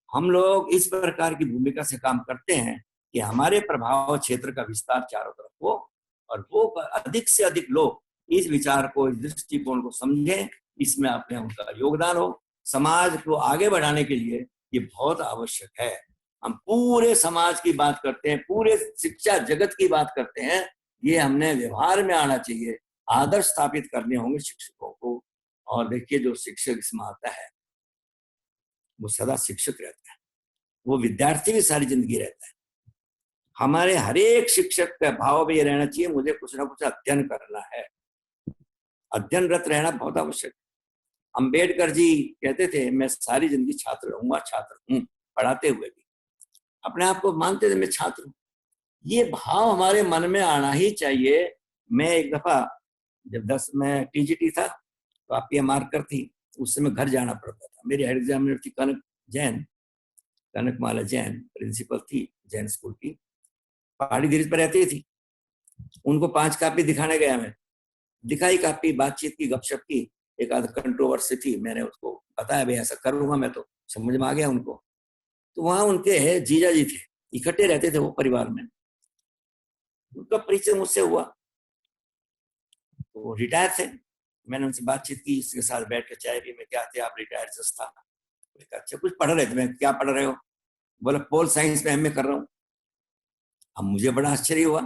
हम लोग इस प्रकार की भूमिका से काम करते हैं कि हमारे प्रभाव क्षेत्र का विस्तार चारों तरफ हो, और वो अधिक से अधिक लोग इस विचार को, इस दृष्टिकोण को समझें, इसमें अपने उनका योगदान हो। समाज को आगे बढ़ाने के लिए ये बहुत आवश्यक है। हम पूरे समाज की बात करते हैं, पूरे शिक्षा जगत की बात करते हैं, ये हमने व्यवहार में आना चाहिए। आदर्श स्थापित करने होंगे शिक्षकों को। और देखिए, जो शिक्षक इसमें आता है वो सदा शिक्षक रहता है, वो विद्यार्थी भी सारी जिंदगी रहता है। हमारे हर एक शिक्षक का भाव भी ये रहना चाहिए, मुझे कुछ ना कुछ अध्ययन करना है। अध्ययनरत रहना बहुत आवश्यक है। अंबेडकर जी कहते थे मैं सारी जिंदगी छात्र रहूंगा, छात्र हूँ, पढ़ाते हुए भी अपने आप को मानते थे मैं छात्र हूँ। ये भाव हमारे मन में आना ही चाहिए। मैं एक दफा जब 10 में टीजीटी था तो आपकी मार्कर थी, उस समय घर जाना पड़ता था। मेरी हेड एग्जामिनर थी कनकमाला जैन, प्रिंसिपल थी जैन स्कूल की, पहाड़ी धीरे पर रहती थी। उनको 5 कॉपी दिखाने गया मैं, दिखाई कॉपी, बातचीत की, गपशप की, एक आध कंट्रोवर्सी थी, मैंने उसको बताया भाई ऐसा करूंगा मैं, तो समझ में आ गया उनको। तो वहां उनके जीजा जी थे, इकट्ठे रहते थे वो परिवार में, उनका परिचय मुझसे हुआ। तो रिटायर थे, मैंने उनसे बातचीत की, इसके साथ बैठ कर चाय भी, मैं क्या थे आप रिटायर जस्ट था। अच्छा कुछ पढ़ रहे थे, मैं क्या पढ़ रहे हो, बोला पोल साइंस में एमए कर रहा हूँ। अब मुझे बड़ा आश्चर्य हुआ,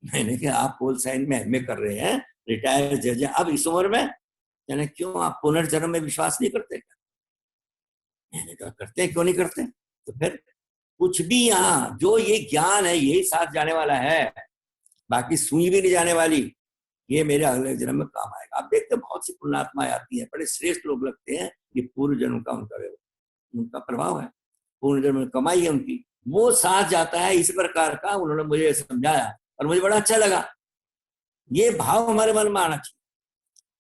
मैंने कहा आप पोल साइंस में एमए कर रहे हैं, रिटायर जज हैं, अब इस उम्र में, यानी क्यों आप पुनर्जन्म में विश्वास नहीं करते? मैंने कहा करते हैं, क्यों नहीं करते? तो फिर कुछ भी यहाँ जो ये ज्ञान है यही साथ जाने वाला है, बाकी सुई भी नहीं जाने वाली, ये मेरे अगले जन्म में काम आएगा। आप देखते हैं बहुत सी पुण्यात्माएं आती हैं, बड़े श्रेष्ठ लोग लगते हैं, ये पूर्व जन्म का उनका प्रभाव है, पूर्व जन्म में कमाई है उनकी, वो साथ जाता है। इस प्रकार का उन्होंने मुझे समझाया और मुझे बड़ा अच्छा लगा। ये भाव हमारे मन में आना चाहिए।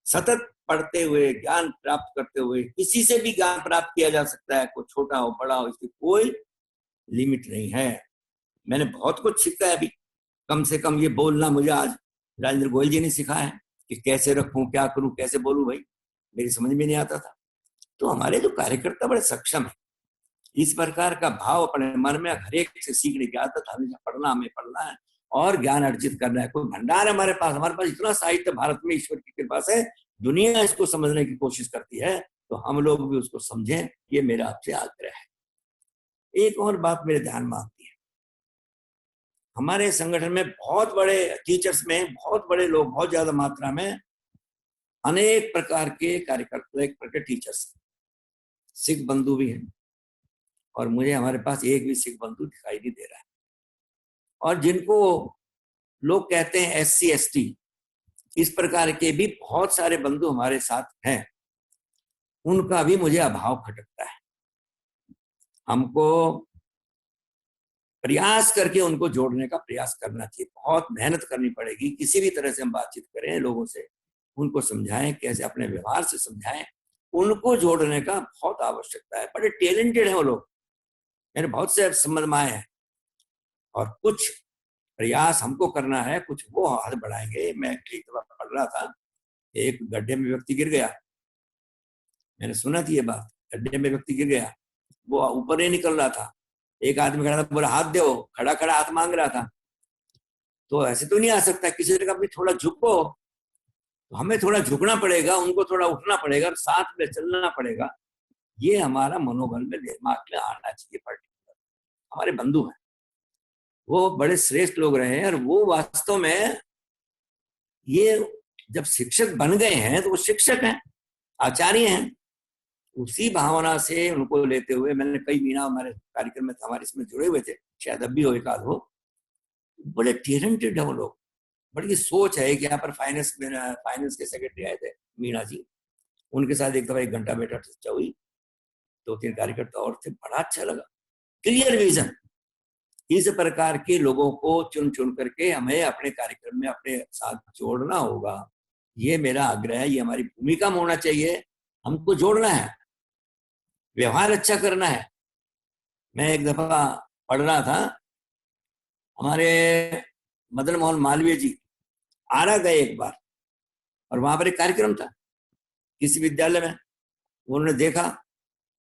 सतत पढ़ते हुए, ज्ञान प्राप्त करते हुए, किसी से भी ज्ञान प्राप्त किया जा सकता है, कोई छोटा हो बड़ा हो, इसकी कोई लिमिट नहीं है। मैंने बहुत कुछ सीखा है अभी। कम से कम ये बोलना मुझे आज राजेंद्र गोयल जी ने सिखाया है कि कैसे रखूं, क्या करूं, कैसे बोलूं। भाई मेरी समझ में नहीं आता था। तो हमारे जो कार्यकर्ता बड़े सक्षम है, इस प्रकार का भाव अपने मन में, हर एक से सीखने की आदत, हमेशा पढ़ना, हमें पढ़ना है और ज्ञान अर्जित करना है। कोई भंडार है हमारे पास इतना साहित्य भारत में ईश्वर की कृपा से दुनिया इसको समझने की कोशिश करती है, तो हम लोग भी उसको समझें, ये मेरा आपसे आग्रह है। एक और बात मेरे ध्यान में आती है, हमारे संगठन में बहुत बड़े टीचर्स में बहुत बड़े लोग, बहुत ज्यादा मात्रा में अनेक प्रकार के कार्यकर्ता, एक प्रकार के टीचर्स, सिख बंधु भी हैं, और मुझे हमारे पास एक भी सिख बंधु दिखाई नहीं दे रहा है। और जिनको लोग कहते हैं SC ST, इस प्रकार के भी बहुत सारे बंधु हमारे साथ हैं, उनका भी मुझे अभाव खटकता है। हमको प्रयास करके उनको जोड़ने का प्रयास करना चाहिए, बहुत मेहनत करनी पड़ेगी। किसी भी तरह से हम बातचीत करें लोगों से, उनको समझाएं, कैसे अपने व्यवहार से समझाएं, उनको जोड़ने का बहुत आवश्यकता है। बड़े टैलेंटेड हैं वो लोग, मेरे बहुत से संबंध में आए हैं, और कुछ प्रयास हमको करना है, कुछ वो हाथ बढ़ाएंगे। मैं एक दफा पढ़ रहा था, एक गड्ढे में व्यक्ति गिर गया, मैंने सुना थी ये बात, गड्ढे में व्यक्ति गिर गया, वो ऊपर नहीं निकल रहा था, एक आदमी खड़ा था, बोला हाथ दो, खड़ा खड़ा हाथ मांग रहा था। तो ऐसे तो नहीं आ सकता, किसी ने कहा थोड़ा झुको, तो हमें थोड़ा झुकना पड़ेगा, उनको थोड़ा उठना पड़ेगा, साथ में चलना पड़ेगा। ये हमारा मनोबल में, दिमाग में आना चाहिए। पर्टिकुलर हमारे बंधु हैं, वो बड़े श्रेष्ठ लोग रहे हैं, और वो वास्तव में ये जब शिक्षक बन गए हैं तो वो शिक्षक हैं, आचार्य हैं। उसी भावना से उनको लेते हुए मैंने कई महीना हमारे कार्यक्रम में हमारे इसमें जुड़े हुए थे, शायद अब भी हो, एक आध हो। बड़े टैलेंटेड है वो लोग, बड़ी सोच है कि यहाँ पर फाइनेंस के सेक्रेटरी आए थे, मीना जी, उनके साथ एक दफा 1 घंटा बैठा, चर्चा हुई, 2-3 कार्यकर्ता और थे, बड़ा अच्छा लगा। क्लियर विजन, इस प्रकार के लोगों को चुन चुन करके हमें अपने कार्यक्रम में अपने साथ जोड़ना होगा। ये मेरा आग्रह है, ये हमारी भूमिका होना चाहिए। हमको जोड़ना है, व्यवहार अच्छा करना है। मैं एक दफा पढ़ रहा था, हमारे मदन मोहन मालवीय जी आरा गए एक बार, और वहां पर एक कार्यक्रम था किसी विद्यालय में, उन्होंने देखा,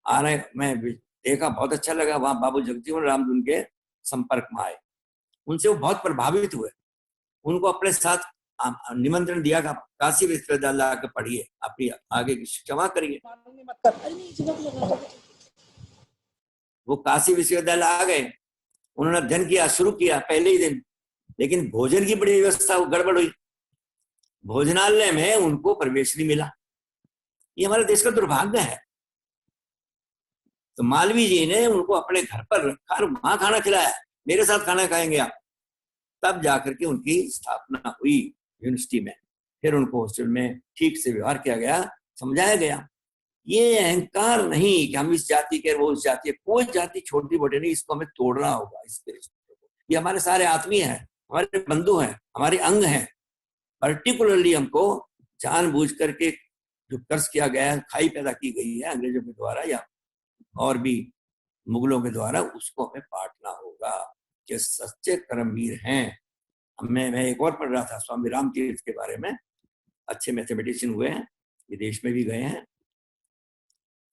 आरा में देखा, बहुत अच्छा लगा। वहां बाबू जगजीवन राम जी उनके संपर्क में आए, उनसे वो बहुत प्रभावित हुए, उनको अपने साथ निमंत्रण दिया कि काशी विश्वविद्यालय आकर पढ़िए, अपनी आगे की शिक्षा वहां करिए। वो काशी विश्वविद्यालय आ गए, उन्होंने अध्ययन किया, शुरू किया पहले ही दिन, लेकिन भोजन की बड़ी व्यवस्था गड़बड़ हुई, भोजनालय में उनको प्रवेश नहीं मिला। ये हमारे देश का दुर्भाग्य है। तो मालवीय जी ने उनको अपने घर पर रखा और वहां खाना खिलाया, मेरे साथ खाना खाएंगे आप। तब जाकर के उनकी स्थापना हुई यूनिवर्सिटी में, फिर उनको हॉस्टल में ठीक से व्यवहार किया गया, समझाया गया। ये अहंकार नहीं कि हम इस जाति के, वो उस जाति, कोई जाति छोटी बड़ी नहीं, इसको हमें तोड़ना होगा। इसके ये हमारे सारे आत्मीय हैं, हमारे बंधु हैं, हमारे अंग हैं। पर्टिकुलरली हमको जानबूझ करके जो कर्ज किया गया है, खाई पैदा की गई है अंग्रेजों के द्वारा या और भी मुगलों के द्वारा, उसको हमें पाटना होगा। जो सच्चे कर्मवीर हैं, मैं एक और पढ़ रहा था स्वामी राम तीर्थ के बारे में, अच्छे मैथमेटिशियन हुए हैं, विदेश में भी गए हैं।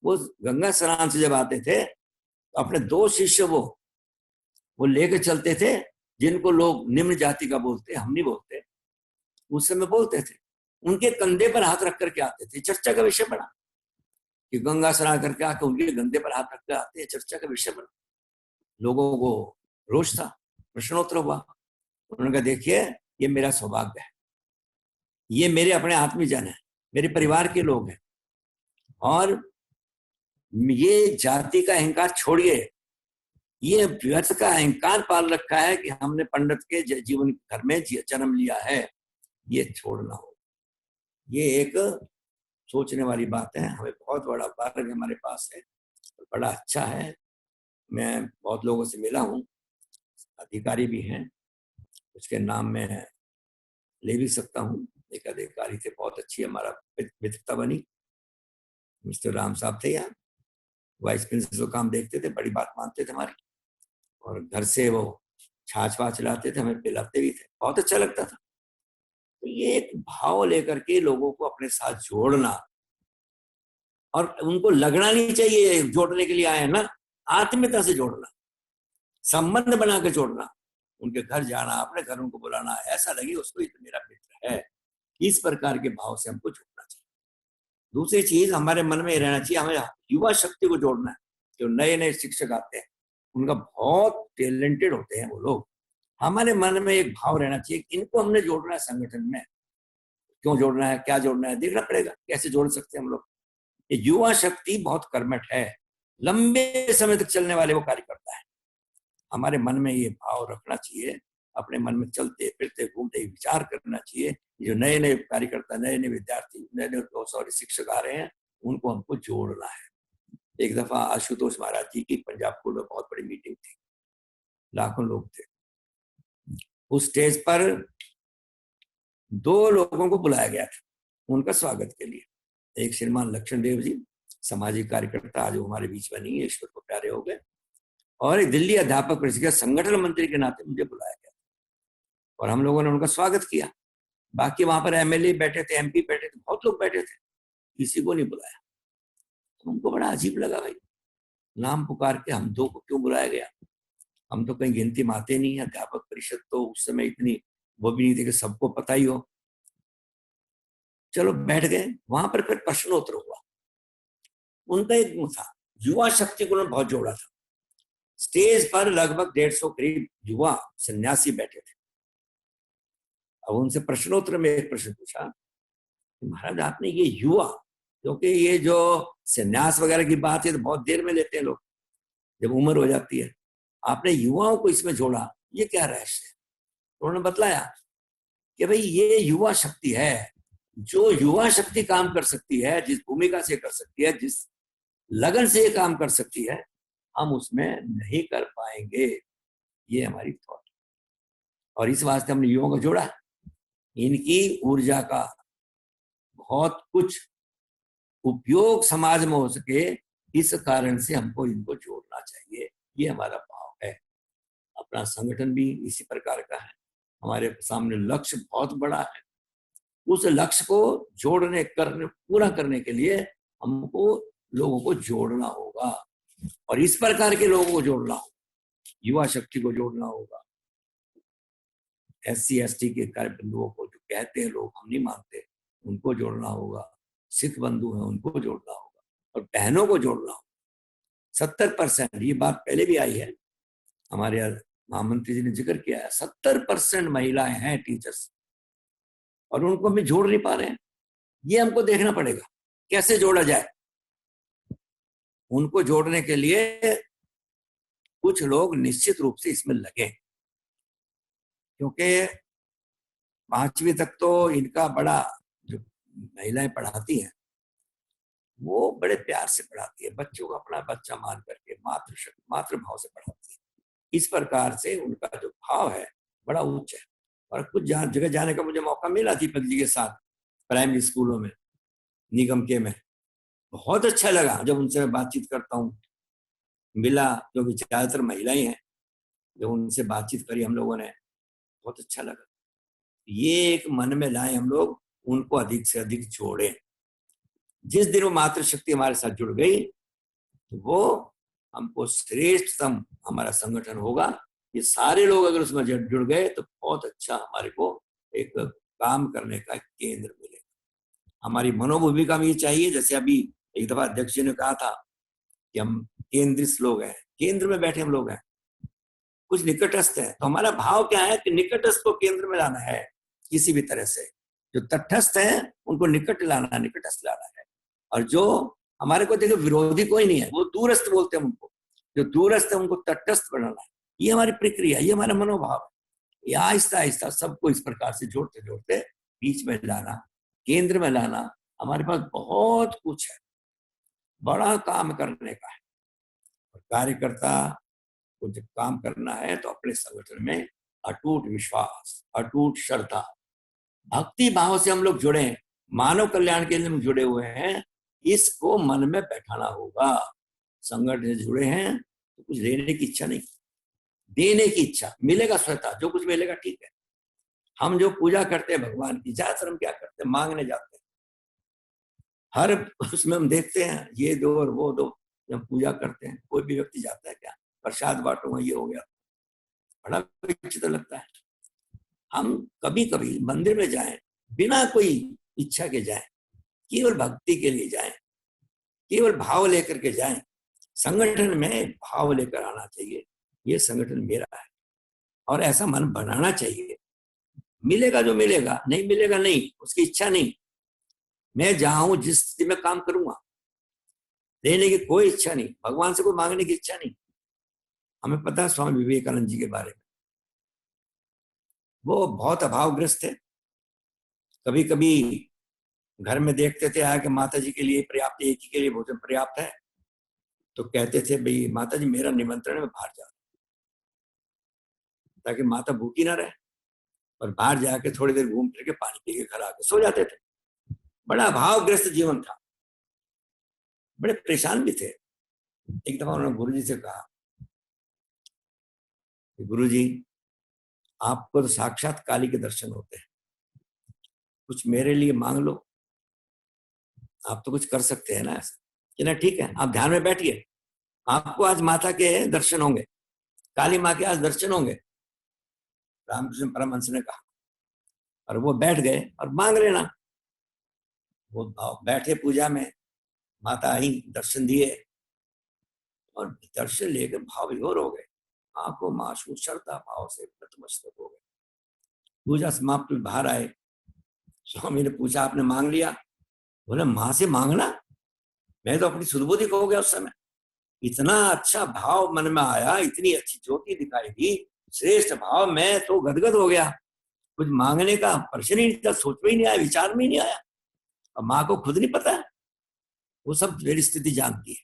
वो गंगा स्नान से जब आते थे तो अपने 2 शिष्य वो लेके चलते थे, जिनको लोग निम्न जाति का बोलते, हम नहीं बोलते, उस समय बोलते थे। उनके कंधे पर हाथ रख करके आते थे, चर्चा का विषय बना कि गंगा स्नान करके आके उनके कंधे पर हाथ रख कर आते हैं, चर्चा का विषय बना। लोगों को रोष था, प्रश्नोत्तर हुआ। उन्होंने कहा देखिए, ये मेरा सौभाग्य है, ये मेरे अपने आत्मीजन है, मेरे परिवार के लोग हैं, और ये जाति का अहंकार छोड़िए, ये व्यर्थ का अहंकार पाल रखा है कि हमने पंडित के जीवन घर में जन्म लिया है, ये छोड़ना हो। ये एक सोचने वाली बात है। हमें बहुत बड़ा वर्ग हमारे पास है, बड़ा अच्छा है। मैं बहुत लोगों से मिला हूँ, अधिकारी भी हैं, उसके नाम में ले भी सकता हूँ। एक अधिकारी थे, बहुत अच्छी हमारा मित्रता बनी, मिस्टर राम साहब थे, यहाँ वाइस प्रिंसिपल काम देखते थे, बड़ी बात मानते थे हमारी, और घर से वो छाछ वाछ लाते थे, हमें पिलाते भी थे, बहुत अच्छा लगता था। तो ये एक भाव लेकर के लोगों को अपने साथ जोड़ना, और उनको लगना नहीं चाहिए जोड़ने के लिए आए हैं ना, आत्मीयता से जोड़ना, संबंध बना के जोड़ना, उनके घर जाना, अपने घर उनको बुलाना, ऐसा लगे उसको ये तो मेरा मित्र है। इस प्रकार के भाव से हमको जोड़ना चाहिए। दूसरी चीज हमारे मन में रहना चाहिए, हमें युवा शक्ति को जोड़ना है। जो नए नए शिक्षक आते हैं, उनका बहुत टैलेंटेड होते हैं वो लोग, हमारे मन में एक भाव रहना चाहिए कि इनको हमने जोड़ना है संगठन में। क्यों जोड़ना है, क्या जोड़ना है, देखना पड़ेगा कैसे जोड़ सकते हैं हम लोग। ये युवा शक्ति बहुत कर्मठ है, लंबे समय तक चलने वाले वो कार्य करता है। हमारे मन में ये भाव रखना चाहिए, अपने मन में चलते फिरते घूमते विचार करना चाहिए। जो नए नए कार्यकर्ता, नए नए विद्यार्थी, नए नए शिक्षक आ रहे हैं, उनको हमको जोड़ना है। एक दफा आशुतोष महाराज जी की पंजाब स्कूल में बहुत बड़ी मीटिंग थी, लाखों लोग थे। उस स्टेज पर 2 लोगों को बुलाया गया था उनका स्वागत के लिए। एक श्रीमान लक्ष्मण देव जी, सामाजिक कार्यकर्ता, आज वो हमारे बीच में नहीं है, ईश्वर को प्यारे हो गए, और एक दिल्ली अध्यापक परिषद के संगठन मंत्री के नाते मुझे बुलाया गया और हम लोगों ने उनका स्वागत किया। बाकी वहां पर एमएलए बैठे थे, एमपी बैठे थे, बहुत लोग बैठे थे, किसी को नहीं बुलाया। तो हमको बड़ा अजीब लगा, भाई नाम पुकार के हम 2 को क्यों बुलाया गया? हम तो कहीं गिनती में आते नहीं है। अध्यापक परिषद तो उस समय इतनी वो भी नहीं थी कि सबको पता ही हो। चलो बैठ गए, वहां पर फिर प्रश्नोत्तर हुआ। उनका एक था, युवा शक्ति को उन्होंने बहुत जोड़ा था। स्टेज पर लगभग 150 करीब युवा सन्यासी बैठे थे। अब उनसे प्रश्नोत्तर में एक प्रश्न पूछा कि महाराज आपने ये युवा, क्योंकि ये जो सन्यास वगैरह की बात है तो बहुत देर में लेते हैं लोग जब उम्र हो जाती है, आपने युवाओं को इसमें जोड़ा, ये क्या रहस्य है? तो उन्होंने बतलाया कि भाई ये युवा शक्ति है, जो युवा शक्ति काम कर सकती है, जिस भूमिका से कर सकती है, जिस लगन से ये काम कर सकती है, हम उसमें नहीं कर पाएंगे। ये हमारी थॉट, और इस वास्ते हमने युवाओं को जोड़ा। इनकी ऊर्जा का बहुत कुछ उपयोग समाज में हो सके, इस कारण से हमको इनको जोड़ना चाहिए। ये हमारा भाव है। अपना संगठन भी इसी प्रकार का है। हमारे सामने लक्ष्य बहुत बड़ा है, उस लक्ष्य को जोड़ने करने पूरा करने के लिए हमको लोगों को जोड़ना होगा, और इस प्रकार के लोगों को जोड़ना होगा। युवा शक्ति को जोड़ना होगा, SC ST के कार्य बंधुओं को, जो कहते हैं लोग हम नहीं मानते, उनको जोड़ना होगा। सिख बंधु हैं उनको जोड़ना होगा, और बहनों को जोड़ना होगा। 70%, ये बात पहले भी आई है, हमारे महामंत्री जी ने जिक्र किया है, 70% महिलाएं हैं टीचर्स, और उनको हम जोड़ नहीं पा रहे हैं। ये हमको देखना पड़ेगा कैसे जोड़ा जाए। उनको जोड़ने के लिए कुछ लोग निश्चित रूप से इसमें लगे, क्योंकि 5वीं तक तो इनका बड़ा, जो महिलाएं पढ़ाती हैं वो बड़े प्यार से पढ़ाती है, बच्चों को अपना बच्चा मान करके मातृ भाव से पढ़ाती है। इस प्रकार से उनका जो भाव है बड़ा उच्च है। और कुछ जगह जाने का मुझे मौका मिला दीपक जी के साथ, प्राइमरी स्कूलों में, निगम के में, बहुत अच्छा लगा जब उनसे मैं बातचीत करता हूँ, मिला, क्योंकि ज्यादातर महिलाएं हैं। जब उनसे बातचीत करी हम लोगों ने, बहुत अच्छा लगा। ये एक मन में लाए हम लोग, उनको अधिक से अधिक जोड़ें। जिस दिन वो मातृशक्ति हमारे साथ जुड़ गई तो वो हमको श्रेष्ठतम हमारा संगठन होगा। ये सारे लोग अगर उसमें जुड़ गए तो बहुत अच्छा हमारे को एक काम करने का केंद्र मिलेगा। हमारी मनोभूमिका भी चाहिए। जैसे अभी एक दफा अध्यक्ष जी ने कहा था कि हम केंद्रित लोग हैं, केंद्र में बैठे हम लोग हैं, कुछ निकटस्थ है। तो हमारा भाव क्या है कि निकटस्थ को केंद्र में लाना है किसी भी तरह से। जो तटस्थ है उनको निकट लाना, निकटस्थ लाना है। और जो हमारे को देखो विरोधी कोई नहीं है, वो दूरस्थ बोलते हैं उनको, जो दूरस्थ है उनको तटस्थ बनाना है। ये हमारी प्रक्रिया, ये हमारा मनोभाव है। ये आहिस्ता आहिस्ता सबको इस प्रकार से जोड़ते जोड़ते बीच में लाना, केंद्र में लाना। हमारे पास बहुत कुछ है, बड़ा काम करने का है। और कार्यकर्ता को जब काम करना है तो अपने संगठन में अटूट विश्वास, अटूट श्रद्धा, भक्ति भाव से हम लोग जुड़े, मानव कल्याण के लिए हम जुड़े हुए हैं, इसको मन में बैठाना होगा। संगठन से जुड़े हैं तो कुछ लेने की इच्छा नहीं, देने की इच्छा, मिलेगा स्वतः, जो कुछ मिलेगा ठीक है। हम जो पूजा करते हैं भगवान की, ज्यादातर हम क्या करते हैं, मांगने जाते हैं। हर उसमें हम देखते हैं ये दो और वो दो, जब पूजा करते हैं कोई भी व्यक्ति जाता है क्या, प्रसाद बांटूंगा, ये हो गया, बड़ा विचित्र लगता है। हम कभी कभी मंदिर में जाएं, बिना कोई इच्छा के जाएं, केवल भक्ति के लिए जाएं, केवल भाव लेकर के जाएं। संगठन में भाव लेकर आना चाहिए, ये संगठन मेरा है, और ऐसा मन बनाना चाहिए। मिलेगा जो मिलेगा, नहीं मिलेगा नहीं, उसकी इच्छा नहीं। मैं जहां हूं, जिस स्थिति में काम करूंगा, देने की कोई इच्छा नहीं, भगवान से कोई मांगने की इच्छा नहीं। हमें पता है स्वामी विवेकानंद जी के बारे में, वो बहुत अभावग्रस्त थे। कभी कभी घर में देखते थे आके माता जी के लिए पर्याप्त, एक ही के लिए भोजन पर्याप्त है, तो कहते थे भाई माता जी मेरा निमंत्रण है, मैं बाहर जा, ताकि माता भूखी ना रहे। और बाहर जाके थोड़ी देर घूम फिर के पानी पी के घर आके सो जाते थे। बड़ा भावग्रस्त जीवन था, बड़े परेशान भी थे। एक दफा उन्होंने गुरु जी से कहा, गुरु जी आपको तो साक्षात काली के दर्शन होते हैं, कुछ मेरे लिए मांग लो, आप तो कुछ कर सकते हैं ना ऐसा। कि ना ठीक है, आप ध्यान में बैठिए, आपको आज माता के दर्शन होंगे, काली माँ के आज दर्शन होंगे, रामकृष्ण परमहंस ने कहा। और वो बैठ गए और मांग लेना। वो बैठे पूजा में, माता आई, दर्शन दिए, और दर्शन लेकर भाव विभोर हो गए, आंखों में आंसू, श्रद्धा भाव से नतमस्तक हो गए। पूजा समाप्त, बाहर आए, स्वामी ने पूछा आपने मांग लिया? बोले मां से मांगना, मैं तो अपनी सुदबुद्धि खो गया उस समय। इतना अच्छा भाव मन में आया, इतनी अच्छी ज्योति दिखाई दी, श्रेष्ठ भाव, मैं तो गदगद हो गया। कुछ मांगने का प्रश्न ही नहीं था, सोच में ही नहीं आया, विचार में ही नहीं आया। और माँ को खुद नहीं पता है, वो सब मेरी स्थिति जानती है।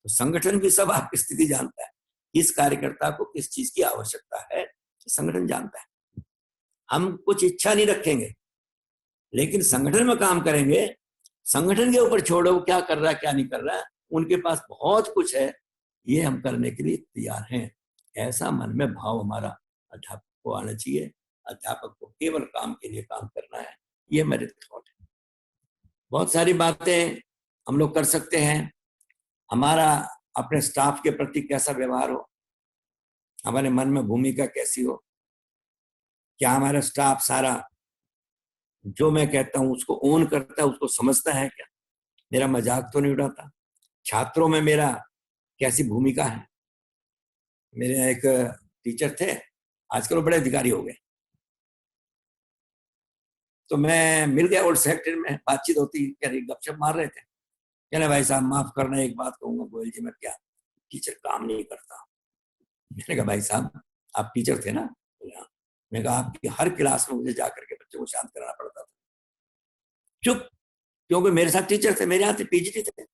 तो संगठन भी सब आपकी स्थिति जानता है, किस कार्यकर्ता को किस चीज की आवश्यकता है, संगठन जानता है। हम कुछ इच्छा नहीं रखेंगे, लेकिन संगठन में काम करेंगे। संगठन के ऊपर छोड़ो क्या कर रहा है क्या नहीं कर रहा है, उनके पास बहुत कुछ है, ये हम करने के लिए तैयार हैं। ऐसा मन में भाव हमारा अध्यापक को आना चाहिए। अध्यापक को केवल काम के लिए काम करना है, ये मेरे थॉट है। बहुत सारी बातें हम लोग कर सकते हैं। हमारा अपने स्टाफ के प्रति कैसा व्यवहार हो, हमारे मन में भूमिका कैसी हो, क्या हमारा स्टाफ सारा जो मैं कहता हूं उसको ओन करता है, उसको समझता है क्या, मेरा मजाक तो नहीं उड़ाता। छात्रों में मेरा कैसी भूमिका है। मेरे एक टीचर थे, आजकल वो बड़े अधिकारी हो गए, तो मैं मिल गया ओल्ड सेक्टर में, बातचीत होती, कह रही गपशप मार रहे थे। कह रहे भाई साहब माफ करना, एक बात कहूंगा गोयल जी, मैं क्या टीचर काम नहीं करता। मैंने कहा भाई साहब आप टीचर थे ना? मैंने कहा आपकी हर क्लास में मुझे जाकर के बच्चों को शांत कराना पड़ता था। चुप, क्योंकि मेरे साथ टीचर थे, मेरे यहाँ पीजीटी थे।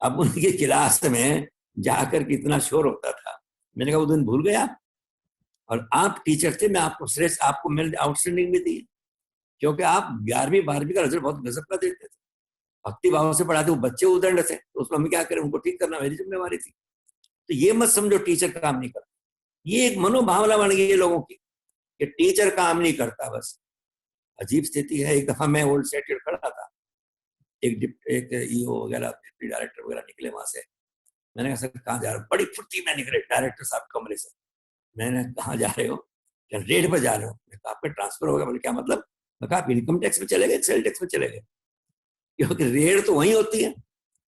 अब उनकी क्लास में जाकर के इतना शोर होता था। मैंने कहा वो दिन भूल गए आप, और आप टीचर थे, मैं आपको श्रेष्ठ, आपको मैंने आउटस्टैंडिंग भी दी, क्योंकि आप 11वीं 12वीं का रिजल्ट बहुत गजब का देते थे, भक्ति भाव से पढ़ाते। वो बच्चे उदंड थे, तो उसमें हम क्या करें, उनको ठीक करना मेरी जिम्मेवारी थी। तो ये मत समझो टीचर काम नहीं करता, ये एक मनोभावना बन गई है लोगों की कि टीचर काम नहीं करता। बस अजीब स्थिति है। एक दफा मैं ओल्ड सेक्टर खड़ा था, एक ईओ वगैरह, डिप्टी डायरेक्टर वगैरह निकले वहां से। मैंने कहा सर कहाँ जा रहे हो? बड़ी फुर्ती में निकले डायरेक्टर साहब कमरे से। मैंने कहाँ जा रहे हो? क्या रेड पर जा रहे हो? मैं कहा आपका ट्रांसफर होगा। बोले क्या मतलब? मैं कहा आप इनकम टैक्स में चले गए, सेल टैक्स में चले गए, क्योंकि रेड तो वहीं होती है।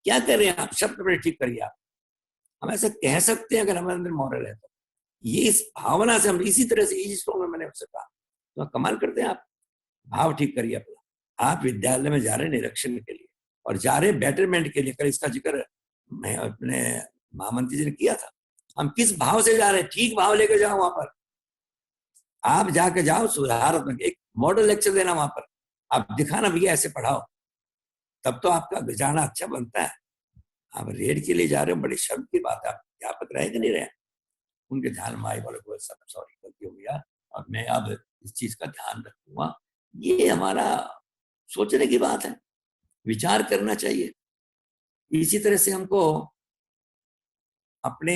क्या कर रहे हैं आप? शब्द बड़े ठीक करिए आप। हम ऐसे कह सकते हैं अगर हमारे अंदर मॉरल है तो। ये इस भावना से हम इसी तरह से इस में मैंने उससे कहा तो कमाल करते हैं आप। भाव ठीक करिए अपना। आप विद्यालय में जा रहे निरीक्षण के लिए और जा रहे बेटरमेंट के लिए। कल इसका जिक्र मैं अपने महामंत्री जी ने किया था। हम किस भाव से जा रहे हैं, ठीक भाव लेकर जाओ वहां पर। आप जाके जाओ सुधारात्मक, एक मॉडल लेक्चर देना वहां पर, आप दिखाना भैया ऐसे पढ़ाओ, तब तो आपका जाना अच्छा बनता है। आप रेड के लिए जा रहे हो, बड़ी शर्म की बात है। आप अध्यापक रहे कि नहीं रहे? उनके ध्यान में आई, बोले बोले सब सॉरी गलती हो गया और मैं अब इस चीज का ध्यान रखूंगा। ये हमारा सोचने की बात है, विचार करना चाहिए। इसी तरह से हमको अपने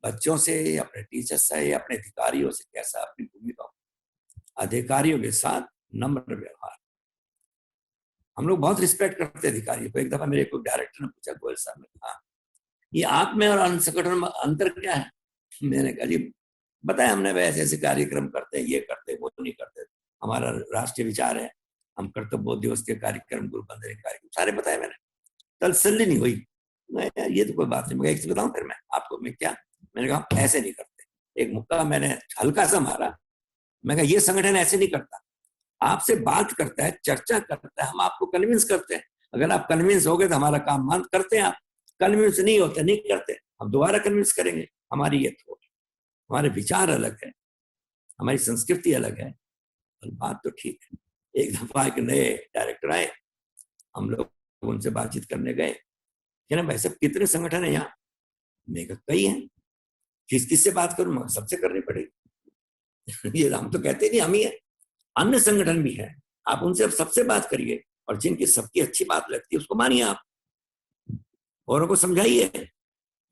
बच्चों से, अपने टीचर से, अपने अधिकारियों से कैसा अपनी भूमिका, अधिकारियों के साथ नम्र व्यवहार। हम लोग बहुत रिस्पेक्ट करते हैं अधिकारियों को। एक दफा मेरे को डायरेक्टर ने पूछा, गोयल साहब ने कहा, ये आप में और अन्य संगठन में अंतर क्या है? मैंने कहा जी बताया हमने, वैसे ऐसे कार्यक्रम करते हैं, ये करते वो नहीं करते, हमारा राष्ट्रीय विचार है, हम कर्तव्य दिवस के कार्यक्रम, गुरु बंदन कार्यक्रम सारे बताए मैंने। तसल्ली नहीं हुई। मैं ये तो कोई बात नहीं, मैं एक चीज बताऊं फिर मैं आपको, मैं क्या, मैंने कहा ऐसे नहीं करते। एक मुक्का मैंने हल्का सा मारा, मैं कहा ये संगठन ऐसे नहीं करता, आपसे बात करता है, चर्चा करता है, हम आपको कन्विंस करते हैं, अगर आप कन्विंस हो गए तो हमारा काम मान करते हैं, आप कन्विंस नहीं होते नहीं करते, हम दोबारा कन्विंस करेंगे। हमारी ये थोड़ी, हमारे विचार अलग है, हमारी संस्कृति अलग है, और बात तो ठीक है। एक दफा एक नए डायरेक्टर आए, हम लोग उनसे बातचीत करने गए, कहना भाई साहब कितने संगठन है यहाँ? मैं कहा कई हैं, किससे बात करूं? मैं सबसे करनी पड़ेगी। ये हम तो कहते नहीं, हम ही है, अन्य संगठन भी है, आप उनसे सबसे बात करिए, और जिनकी सबकी अच्छी बात लगती है उसको मानिए, आप औरों को समझाइए,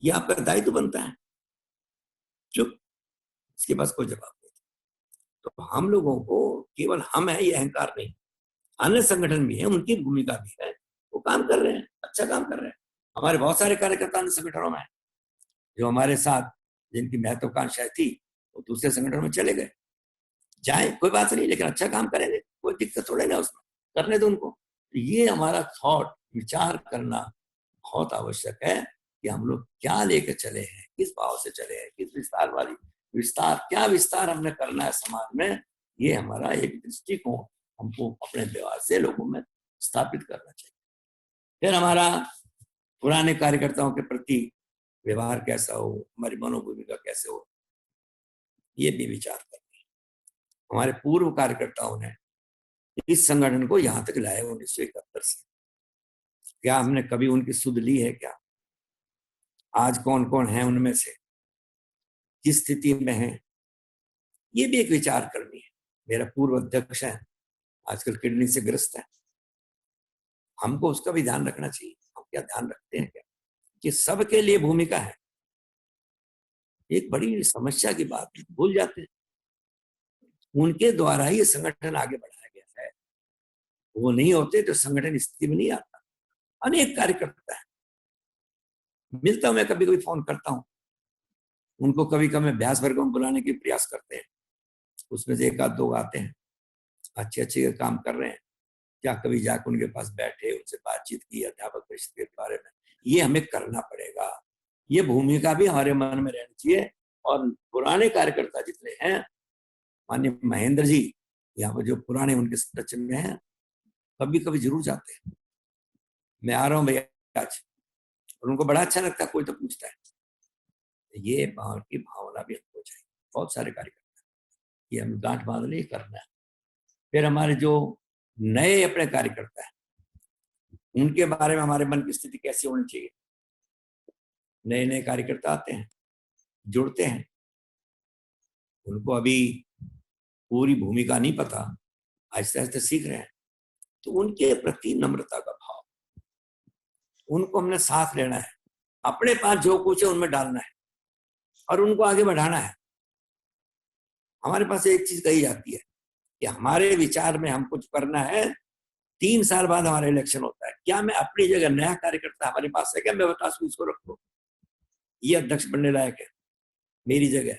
ये आपका दायित्व बनता है। चुप, इसके पास कोई जवाब नहीं। तो हम लोगों को केवल हम है ये अहंकार नहीं, अन्य संगठन भी है, उनकी भूमिका भी है, वो काम कर रहे हैं, अच्छा काम कर रहे हैं। हमारे बहुत सारे कार्यकर्ता अन्य संगठनों में है, जो हमारे साथ जिनकी महत्वाकांक्षाएं थी वो दूसरे संगठनों में चले गए, जाए कोई बात नहीं, लेकिन अच्छा काम करेंगे, कोई दिक्कत थोड़े ना उसमें, करने दो उनको। तो ये हमारा थॉट, विचार करना बहुत आवश्यक है कि हम लोग क्या लेकर चले हैं, किस भाव से चले हैं, किस विस्तार क्या विस्तार हमने करना है समाज में, ये हमारा एक दृष्टिकोण हमको अपने व्यवहार से लोगों में स्थापित करना चाहिए। फिर हमारा पुराने कार्यकर्ताओं के प्रति व्यवहार कैसा हो, हमारी मनोभूमिका कैसे हो, ये भी विचार करना है। हमारे पूर्व कार्यकर्ताओं ने इस संगठन को यहां तक लाया 1971 से, क्या हमने कभी उनकी सुध ली है क्या? आज कौन कौन है उनमें से, किस स्थिति में है, ये भी एक विचार करनी है। मेरा पूर्व अध्यक्ष है, आजकल किडनी से ग्रस्त है, हमको उसका भी ध्यान रखना चाहिए। हम क्या ध्यान रखते हैं क्या कि सबके लिए भूमिका है? एक बड़ी समस्या की बात भूल जाते हैं, उनके द्वारा ही संगठन आगे बढ़ाया गया है, वो नहीं होते तो संगठन स्थिति में नहीं आता। अनेक कार्यकर्ता है, मिलता हूं मैं, कभी कभी फोन करता हूं उनको, कभी कभी अभ्यास वर्ग में बुलाने के प्रयास करते हैं, उसमें से एक आध दो आते हैं, अच्छे अच्छे काम कर रहे हैं, क्या कभी जाकर उनके पास बैठे, उनसे बातचीत की अध्यापक परिषद के बारे में, ये हमें करना पड़ेगा। ये भूमिका भी हमारे मन में रहनी चाहिए। और पुराने कार्यकर्ता जितने हैं, माननीय महेंद्र जी यहाँ पर जो पुराने उनके टच में हैं, कभी कभी जरूर जाते हैं, मैं आ रहा हूँ भैया आज, और उनको बड़ा अच्छा लगता है, कोई तो पूछता है। ये की भावना भी हमको चाहिए। बहुत सारे कार्यकर्ता ये हम गांठ बांध नहीं करना है। फिर हमारे जो नए अपने कार्यकर्ता है, उनके बारे में हमारे मन की स्थिति कैसी होनी चाहिए? नए नए कार्यकर्ता आते हैं, जुड़ते हैं, उनको अभी पूरी भूमिका नहीं पता, आहिस्ते आहिस्ते सीख रहे हैं, तो उनके प्रति नम्रता का भाव, उनको हमने साथ लेना है, अपने पास जो कुछ है उनमें डालना है और उनको आगे बढ़ाना है। हमारे पास एक चीज कही जाती है कि हमारे विचार में हम कुछ करना है, 3 साल बाद हमारा इलेक्शन होता है, क्या मैं अपनी जगह नया कार्यकर्ता हमारे पास है क्या, मैं बता सकूं इसको रख लो, ये अध्यक्ष बनने लायक है मेरी जगह,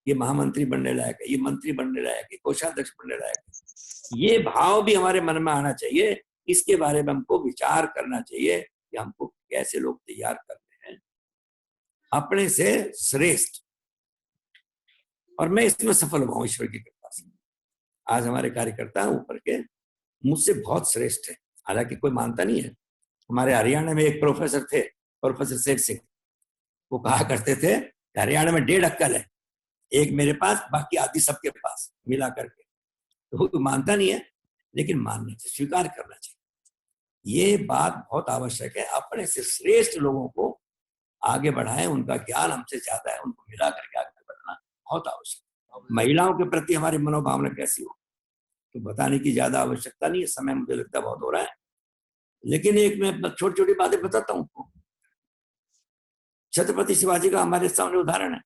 ये महामंत्री बनने लायक है, ये मंत्री बनने लायक है, कोषाध्यक्ष बनने लायक है। ये भाव भी हमारे मन में आना चाहिए। इसके बारे में हमको विचार करना चाहिए कि हमको कैसे लोग तैयार करते हैं अपने से श्रेष्ठ, और मैं इसमें सफल हुआ ईश्वर की कृपा से। आज हमारे कार्यकर्ता ऊपर के मुझसे बहुत श्रेष्ठ है, हालांकि कोई मानता नहीं है। हमारे हरियाणा में एक प्रोफेसर थे, प्रोफेसर शेर सिंह, वो कहा करते थे हरियाणा में 1.5 अक्कल है, एक मेरे पास, बाकी आदि सबके पास मिला करके। तो वो मानता नहीं है, लेकिन मानना चाहिए, स्वीकार करना चाहिए। ये बात बहुत आवश्यक है, अपने से श्रेष्ठ लोगों को आगे बढ़ाएं, उनका ज्ञान हमसे ज्यादा है, उनको मिला करके आगे बढ़ना बहुत आवश्यक है। महिलाओं के प्रति हमारी मनोभावना कैसी हो तो बताने की ज्यादा आवश्यकता नहीं है, समय मुझे लगता बहुत हो रहा है, लेकिन एक मैं छोटी छोटी बातें बताता हूँ। छत्रपति शिवाजी का हमारे सामने उदाहरण है,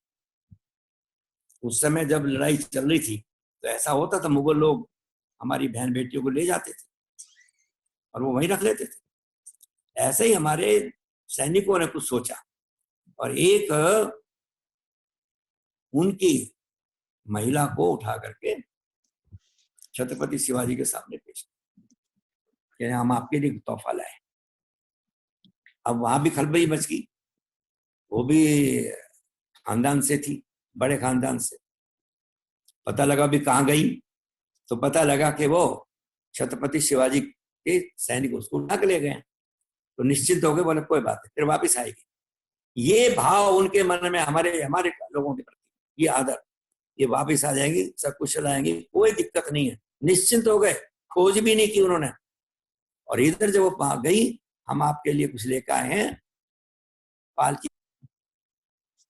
उस समय जब लड़ाई चल रही थी तो ऐसा होता था, मुगल लोग हमारी बहन बेटियों को ले जाते थे और वो वहीं रख लेते थे। ऐसे ही हमारे सैनिकों ने कुछ सोचा और एक उनकी महिला को उठा करके छत्रपति शिवाजी के सामने पेश कि हम आपके लिए तोहफा लाए। अब वहां भी खलबली मच गई, वो भी खानदान से थी, बड़े खानदान से। पता लगा भी कहाँ गई, तो पता लगा कि वो छत्रपति शिवाजी के सैनिक उसको उठा के ले गए। तो निश्चिंत हो गए, बोले कोई बात नहीं, फिर वापिस आएगी। ये भाव उनके मन में हमारे हमारे लोगों के प्रति, ये आदर, ये वापिस आ जाएंगी, सब कुछ चलाएंगे, कोई दिक्कत नहीं है, निश्चिंत हो गए, खोज भी नहीं की उन्होंने। और इधर जब वो गई, हम आपके लिए कुछ लेकर आए हैं, पालकी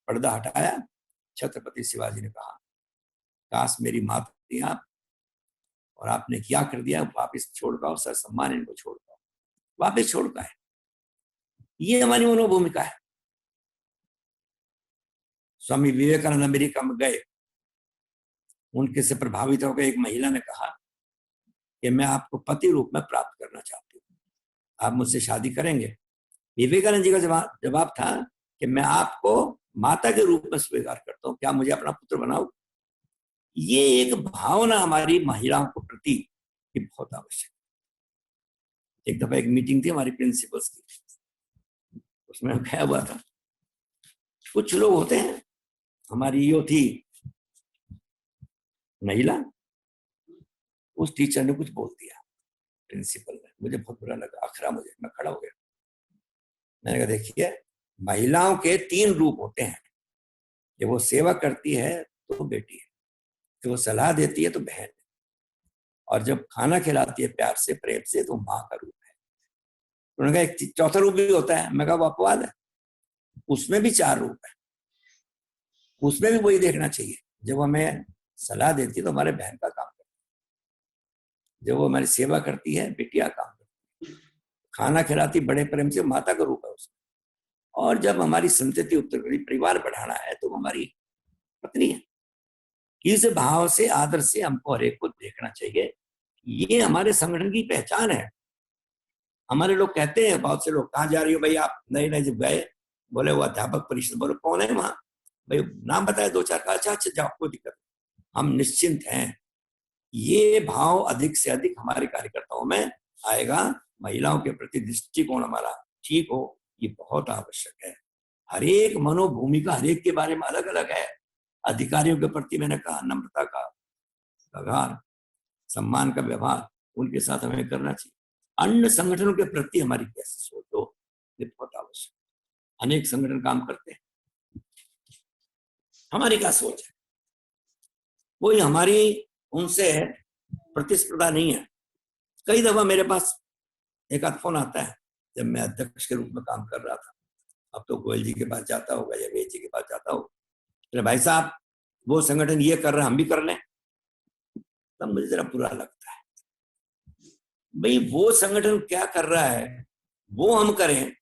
पर्दा हटाया, छत्रपति शिवाजी ने कहा काश मेरी माँ थी आप, और आपने क्या कर दिया, वापिस छोड़ पाओ, सर सम्मान इनको छोड़ पाओ, वापिस छोड़ पाए। ये हमारी मनोभूमिका है। स्वामी विवेकानंद अमेरिका में गए, उनके से प्रभावित होकर एक महिला ने कहा कि मैं आपको पति रूप में प्राप्त करना चाहती हूँ, आप मुझसे शादी करेंगे? विवेकानंद जी का जवाब था कि मैं आपको माता के रूप में स्वीकार करता हूँ, क्या मुझे अपना पुत्र बनाओ? ये एक भावना हमारी महिलाओं को प्रति बहुत आवश्यक है। एक दफा एक मीटिंग थी हमारी प्रिंसिपल्स की, उसमें क्या हुआ था, कुछ लोग होते हैं, हमारी यो थी महिला, उस टीचर ने कुछ बोल दिया प्रिंसिपल ने, मुझे बहुत बुरा लगा, अखरा मुझे, मैं खड़ा हो गया। मैंने कहा देखिए, महिलाओं के 3 रूप होते हैं, जब वो सेवा करती है तो बेटी है, जब वो सलाह देती है तो बहन है, और जब खाना खिलाती है प्यार से प्रेम से तो माँ का रूप है। उन्होंने कहा एक चौथा रूप भी होता है, मैं कहा वो अपवाद है, उसमें भी 4 रूप है, उसमें भी वही देखना चाहिए। जब हमें सलाह देती है तो हमारे बहन का काम करती है, जब वो हमारी सेवा करती है बेटिया काम करती है, खाना खिलाती बड़े प्रेम से माता का रूप है उसमें, और जब हमारी संतति उत्तर परिवार बढ़ाना है तो हमारी पत्नी है। इस भाव से आदर से हमको हर एक को देखना चाहिए, ये हमारे संगठन की पहचान है। हमारे लोग कहते हैं, बहुत से लोग, कहाँ जा रही हो भाई आप? नए नए जब गए, बोले वो अध्यापक परिषद, बोले कौन है वहां? भाई नाम बताया 2-4 का, अच्छा अच्छा जाओ, कोई दिक्कत, हम निश्चिंत हैं। ये भाव अधिक से अधिक हमारे कार्यकर्ताओं में आएगा, महिलाओं के प्रति दृष्टिकोण हमारा ठीक हो, ये बहुत आवश्यक है। हर एक मनोभूमिका हर एक के बारे में अलग अलग है। अधिकारियों के प्रति मैंने कहा नम्रता का व्यवहार, सम्मान का व्यवहार उनके साथ हमें करना चाहिए। अन्य संगठनों के प्रति हमारी कैसी सोच हो, ये बहुत आवश्यक है। अनेक संगठन काम करते हैं, हमारी क्या सोच है? कोई हमारी उनसे प्रतिस्पर्धा नहीं है। कई दफा मेरे पास एक आध फोन आता है, जब मैं अध्यक्ष के रूप में काम कर रहा था, अब तो गोयल जी के पास जाता होगा या वेद जी के पास जाता होगा, तो भाई साहब वो संगठन ये कर रहे हैं, हम भी कर लें। तब मुझे जरा बुरा लगता है, भाई वो संगठन क्या कर रहा है वो हम करें,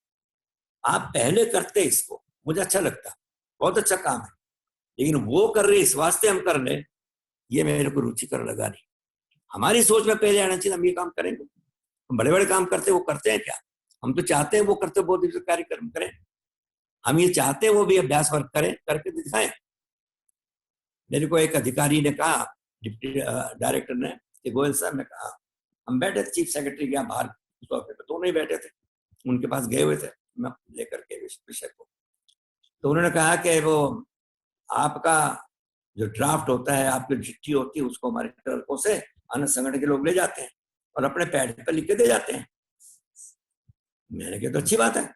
आप पहले करते इसको, मुझे अच्छा लगता, बहुत अच्छा काम है, लेकिन वो कर रहे इस वास्ते हम कर ले, ये मेरे को रुचिकर लगा नहीं। हमारी सोच में पहले आना चाहिए, हम ये काम करेंगे। हम बड़े बड़े काम करते, वो करते हैं क्या? हम तो चाहते हैं वो करते बहुत दिवस कार्यक्रम करें, हम ये चाहते हैं वो भी अभ्यास वर्क करें, करके दिखाएं। मेरे को एक अधिकारी ने कहा, डिप्टी डायरेक्टर ने, कि गोयल साहब ने कहा, हम बैठे थे चीफ सेक्रेटरी के यहाँ बाहर सोफे पे, दोनों ही बैठे थे, उनके पास गए हुए थे, मैं लेकर के विषय को, तो उन्होंने कहा कि वो आपका जो ड्राफ्ट होता है, आपकी चिट्ठी होती है, उसको हमारे क्लर्कों से अन्य संगठन के लोग ले जाते हैं और अपने पैड पर लिख के दे जाते हैं। मैंने कहा तो अच्छी बात है।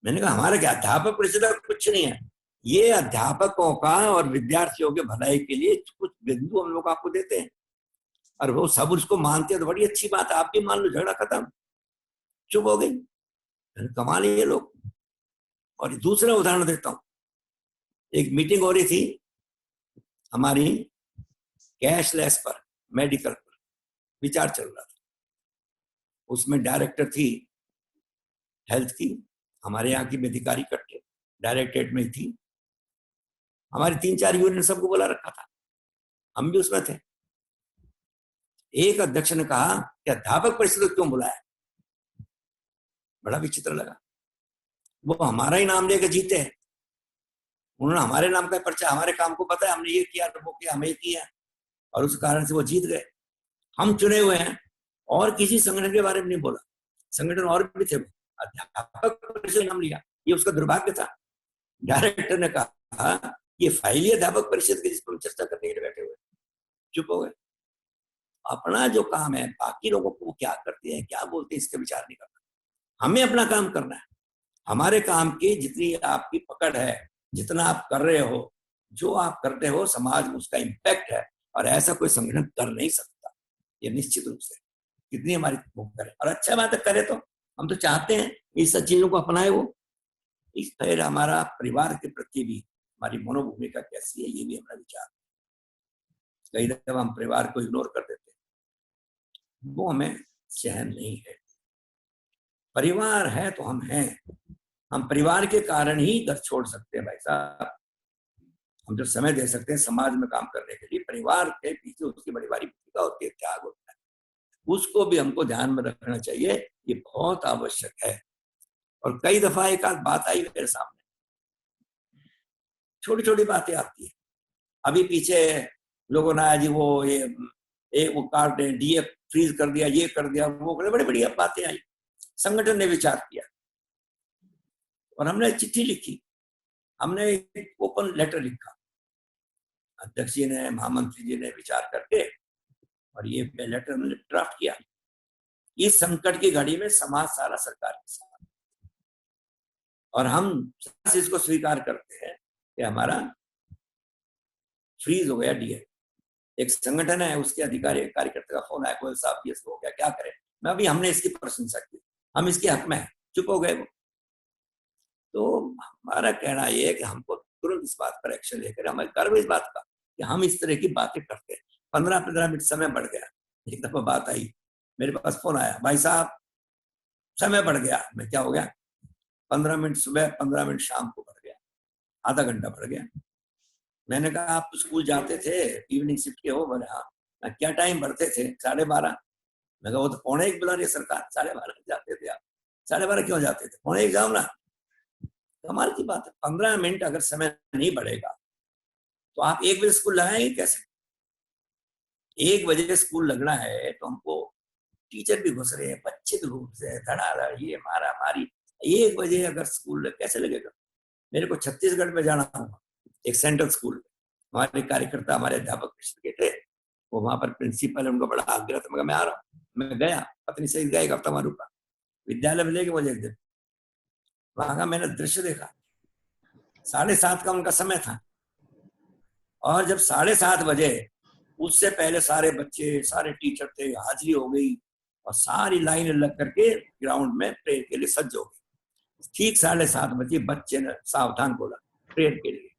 मैंने कहा हमारे क्या अध्यापक परिषद कुछ नहीं है, ये अध्यापकों का और विद्यार्थियों के भलाई के लिए कुछ बिंदु हम लोग आपको देते हैं, और वो सब उसको मानते हैं तो बड़ी अच्छी बात है, आप भी मान लो, झगड़ा खत्म, चुप हो गई। कमाल ये लोग। और दूसरा उदाहरण देता हूं, एक मीटिंग हो रही थी हमारी कैशलेस पर, मेडिकल पर विचार चल रहा था, उसमें डायरेक्टर थी हेल्थ की, हमारे यहाँ की अधिकारी कट्टे डायरेक्टरेट में थी, हमारी 3-4 यूनियन सबको बुला रखा था, हम भी उसमें थे। एक अध्यक्ष ने कहा कि अध्यापक परिषद को क्यों बुलाया? बड़ा विचित्र लगा। वो हमारा ही नाम लेकर जीते हैं, उन्होंने हमारे नाम का पर्चा, हमारे काम को पता है, हमने ये किया वो किया, हमें किया, और उस कारण से वो जीत गए। हम चुने हुए हैं और किसी संगठन के बारे में नहीं बोला। संगठन और भी थे, अध्यापक परिषद नाम लिया, ये उसका दुर्भाग्य था। डायरेक्टर ने कहा ये फाइल ही अध्यापक परिषद की, जिस पर चर्चा करने के लिए बैठे हुए, चुप हो गए। अपना जो काम है, बाकी लोगों को क्या करते हैं क्या बोलते हैं इसका विचार नहीं करना, हमें अपना काम करना है। हमारे काम की जितनी आपकी पकड़ है, जितना आप कर रहे हो, जो आप करते हो, समाज में उसका इम्पैक्ट है, और ऐसा कोई संगठन कर नहीं सकता, ये निश्चित रूप से। कितनी हमारी करे और अच्छा बात करे, तो हम तो चाहते हैं इस सब चीजों को अपनाए वो। इस तरह हमारा परिवार के प्रति भी हमारी मनोभूमिका कैसी है, ये भी हमारा विचार। कई दफा हम परिवार को इग्नोर कर देते हैं, वो हमें सहन नहीं है। परिवार है तो हम हैं, हम परिवार के कारण ही घर छोड़ सकते हैं भाई साहब। हम जो समय दे सकते हैं समाज में काम करने के लिए, परिवार के पीछे उसकी बड़ी भारी भूमिका होती है, त्याग होता है, उसको भी हमको ध्यान में रखना चाहिए, ये बहुत आवश्यक है। और कई दफा एक आध बात आई मेरे सामने, छोटी छोटी बातें आती है। अभी पीछे लोगों ने आज वो कार्ड डीए फ्रीज कर दिया, ये कर दिया, वो बड़ी बढ़िया बातें आई। संगठन ने विचार किया और हमने चिट्ठी लिखी, हमने एक ओपन लेटर लिखा, अध्यक्ष जी ने, महामंत्री जी ने विचार करके, और ये लेटर हमने ड्राफ्ट किया। इस संकट की घड़ी में समाज सारा सरकार के साथ, और हम इसको स्वीकार करते हैं कि हमारा फ्रीज हो गया डीए। एक संगठन है, उसके अधिकारी कार्यकर्ता का फोन आया, कोई साहब ये हो गया, क्या करें? मैं अभी हमने इसकी प्रशंसा की, हम इसके हक में हैं, चुप हो गए वो। तो हमारा कहना ये है कि हमको तुरंत इस बात पर एक्शन लेकर, हमें गर्व इस बात का कि हम इस तरह की बातें करते हैं। 15-15 मिनट समय बढ़ गया। एक दफा बात आई, मेरे पास फोन आया, भाई साहब समय बढ़ गया। मैं क्या हो गया? 15 मिनट सुबह, 15 मिनट शाम को बढ़ गया, आधा घंटा बढ़ गया। मैंने कहा आप स्कूल जाते थे, इवनिंग शिफ्ट के हो? बोले हाँ। मैं क्या टाइम बढ़ते थे? 12:30। मैं कहा वो तो 12:45 बुला रही है सरकार, 12:30 जाते थे आप? 12:30 क्यों जाते थे? 12:45 जाओ ना। कमाल की बात है, 15 मिनट अगर समय नहीं बढ़ेगा तो आप 1 बजे स्कूल लगाएंगे कैसे? 1 बजे स्कूल लगना है तो हमको टीचर भी घुस रहे हैं, बच्चे भी घुस रहे हैं, धड़ाधड़ ये मारा मारी। 1 बजे अगर स्कूल कैसे लगेगा? मेरे को छत्तीसगढ़ में जाना होगा, एक सेंट्रल स्कूल में। हमारे कार्यकर्ता, हमारे अध्यापक के थे, वो वहां पर प्रिंसिपल है, उनको बड़ा आग्रह था, मैं आ रहा हूँ। मैं गया, पत्नी से गया, 1 हफ्ता वहां रुका, विद्यालय में लेके मुझे एक दिन वहां का मैंने दृश्य देखा। 7:30 का उनका समय था, और जब 7:30 बजे, उससे पहले सारे बच्चे, सारे टीचर थे, हाजिरी हो गई, और सारी लाइन लग करके ग्राउंड में प्रेयर के लिए सज्ज हो गई। ठीक 7:30 बजे बच्चे ने सावधान बोला प्रेयर के लिए।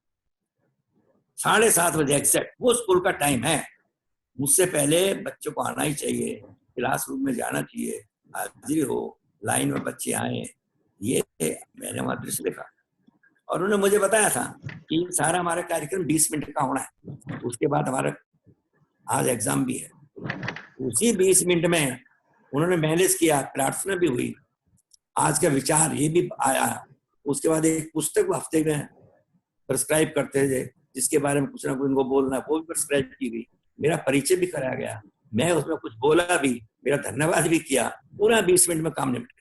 7:30 बजे एग्जैक्ट वो स्कूल का टाइम है। मुझसे पहले बच्चों को आना ही चाहिए, क्लासरूम में जाना चाहिए, हाजिरी हो, लाइन में बच्चे आए। ये मैंने वहां दृश्य देखा, और उन्होंने मुझे बताया था कि सारा हमारा कार्यक्रम 20 मिनट का होना है, उसके बाद हमारा आज एग्जाम भी है। उसी 20 मिनट में उन्होंने मैनेज किया, प्रार्थना भी हुई, आज का विचार ये भी आया। उसके बाद एक पुस्तक हफ्ते में प्रिस्क्राइब करते थे, जिसके बारे में कुछ ना कुछ उनको बोलना, वो भी प्रिस्क्राइब की गई। मेरा परिचय भी कराया गया, मैं उसमें कुछ बोला भी, मेरा धन्यवाद भी किया। पूरा 20 मिनट में काम निपट गया।